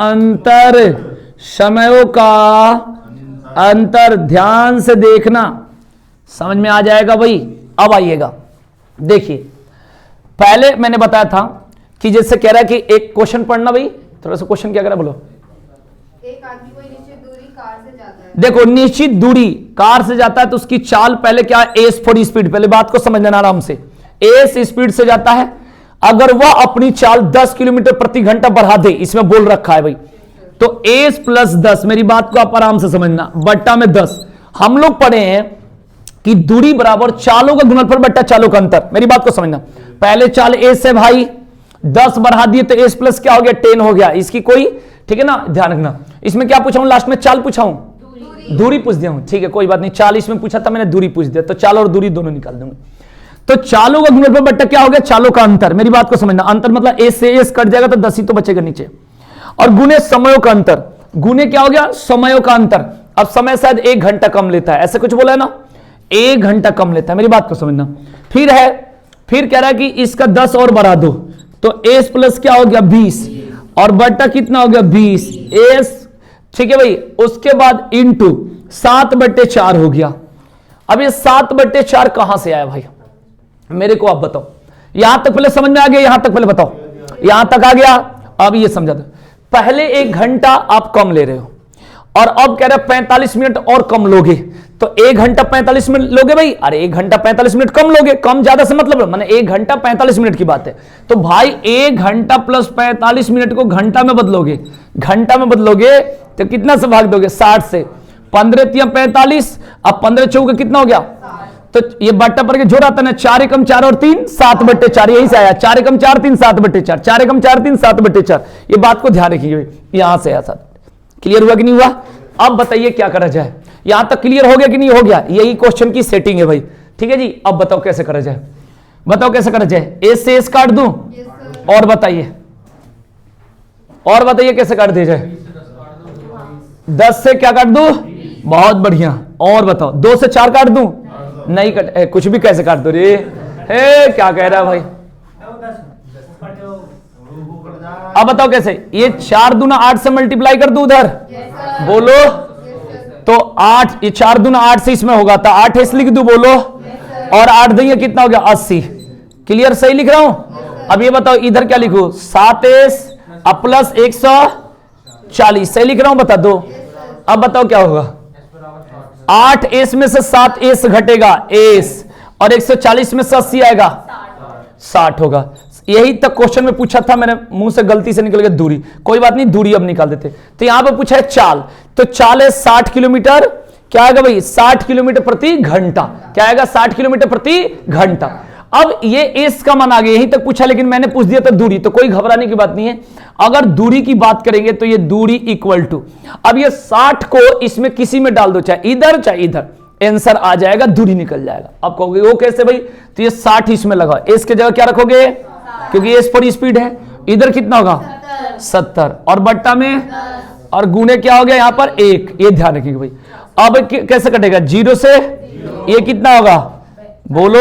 अंतर, समयों का अंतर ध्यान से देखना, समझ में आ जाएगा भाई। अब आइएगा, देखिए पहले मैंने बताया था कि जैसे कह रहा है कि एक क्वेश्चन पढ़ना भाई, थोड़ा सा क्वेश्चन क्या कह रहा है बोलो। एक आदमी कोई निश्चित दूरी कार से जाता है। देखो निश्चित दूरी कार से जाता है तो उसकी चाल पहले क्या है, एस फॉर स्पीड, पहले बात को समझ लेना आराम से। एस स्पीड से जाता है, अगर वह अपनी चाल 10 किलोमीटर प्रति घंटा बढ़ा दे, इसमें बोल रखा है भाई, तो एस प्लस 10, मेरी बात को आप आराम से समझना, बट्टा में 10। हम लोग पढ़े हैं कि दूरी बराबर चालों का गुणनफल बट्टा चालों का अंतर, मेरी बात को समझना। पहले चाल एस है भाई, 10 बढ़ा दिए तो एस प्लस क्या हो गया, 10 हो गया, इसकी कोई, ठीक है ना, ध्यान रखना। इसमें क्या पूछा हूं, लास्ट में चाल पूछा हूं, दूरी पूछ दिया हूं, ठीक है कोई बात नहीं। चाल इसमें पूछा था मैंने, दूरी पूछ दिया, तो चाल और दूरी दोनों निकाल दूंगा। तो चालों का गुणनफल बट्टा क्या हो गया, चालों का अंतर, मेरी बात को समझना। अंतर मतलब एस से एस कट जाएगा तो 10 ही तो बचेगा नीचे, और गुने समयों का अंतर, गुने क्या हो गया, समयों का अंतर। अब समय शायद 1 घंटा कम लेता है, ऐसे कुछ बोला है ना, 1 घंटा कम लेता है, मेरी बात को समझना। फिर है, फिर कह रहा है कि इसका 10 और बढ़ा दो, तो एस प्लस क्या हो गया 20, और बट्टा कितना हो गया 20 एस, ठीक है भाई। उसके बाद इंटू 7/4 हो गया। अब ये 7/4 कहां से आया भाई, मेरे को आप बताओ। यहां तक पहले समझ में आ गया, यहां तक पहले बताओ, यहां तक आ गया। अब ये समझा दो, पहले 1 घंटा आप कम ले रहे हो, और अब कह रहे 45 मिनट और कम लोगे, तो 1 घंटा 45 मिनट लोगे भाई, अरे 1 घंटा 45 मिनट कम लोगे, कम ज्यादा से मतलब मैंने 1 घंटा 45 मिनट की बात है। तो भाई 1 घंटा प्लस 45 मिनट को घंटा में बदलोगे, घंटा में बदलोगे तो कितना से भाग दोगे, 60 से। 15 × 45, अब 15 चौके कितना हो गया, तो ये बट्टा पर के जोड़ आता है ना, 4 एकम 4 और 3 7/4, यही से आया, 4 एकम 4 3 7/4, 4 एकम 4 3 7/4। ये बात को ध्यान रखिए, यहां से आया साथ। क्लियर हुआ कि नहीं हुआ। अब बताइए क्या करा जाए, यहां तक क्लियर हो गया कि नहीं हो गया, यही क्वेश्चन की सेटिंग है भाई, ठीक है जी। अब बताओ कैसे करा जाए, बताओ कैसे करा जाए। एस से एस काट दूं, और बताइए, और बताइए कैसे काट दिया जाए। 10 से क्या काट दूं, बहुत बढ़िया, और बताओ 2 से 4 काट दूं, नहीं कट, कुछ भी कैसे काट दो रे, हे क्या कह रहा है भाई। अब बताओ कैसे, ये 4 दूना 8 से मल्टीप्लाई कर दूं उधर, बोलो, तो 8, ये 4 दूना 8 से इसमें होगा, तो 8 एस लिख दूं, बोलो, और 8 देंगे कितना हो गया 80। क्लियर, सही लिख रहा हूं। अब ये बताओ इधर क्या लिखूं, 7s अब प्लस 140, सही लिख रहा हूं, बता दो। अब बताओ क्या होगा, 8s में से 7s घटेगा एस, और 140 में से 80 आएगा 60 होगा। यही तक क्वेश्चन में पूछा था मैंने, मुंह से गलती से निकल गया दूरी, कोई बात नहीं, दूरी अब निकाल देते। तो यहां पे पूछा है चाल, तो चाल है 60 किलोमीटर, क्या आएगा भाई 60 किलोमीटर प्रति घंटा, क्या आएगा 60 किलोमीटर प्रति घंटा। अब ये एस का मान आ गया, यहीं तक पूछा, लेकिन मैंने पूछ दिया था दूरी, तो कोई घबराने की बात नहीं है। अगर दूरी की बात करेंगे तो ये दूरी इक्वल टू, अब ये 60 को इसमें किसी में डाल दो, चाहे इधर चाहे इधर, आंसर आ जाएगा, दूरी निकल जाएगा। अब कहोगे वो कैसे भाई, तो ये 60 इसमें लगा, एस के जगह क्या रखोगे, क्योंकि एस पर स्पीड है, इधर कितना होगा 70, और बट्टा में, और गुने क्या हो गया यहां पर 1, ये ध्यान रखिएगा भाई। अब कैसे कटेगा, 0 से ये कितना होगा, बोलो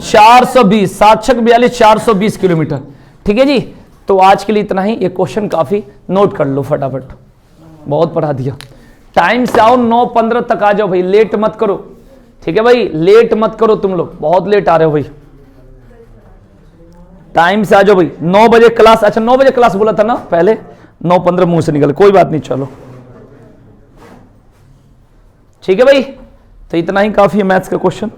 420, 7 × 42 420 किलोमीटर, ठीक है जी। तो आज के लिए इतना ही, ये क्वेश्चन काफी नोट कर लो फटाफट, बहुत पढ़ा दिया। टाइम से आओ, 9:15 तक आ जाओ भाई, लेट मत करो, ठीक है भाई, लेट मत करो, तुम लोग बहुत लेट आ रहे हो भाई, टाइम से आ जाओ भाई। 9 बजे क्लास, अच्छा 9 बजे क्लास बोला था ना पहले, 9:15 मुंह से निकल, कोई बात नहीं, चलो ठीक है भाई। तो इतना ही काफी है मैथ्स का क्वेश्चन।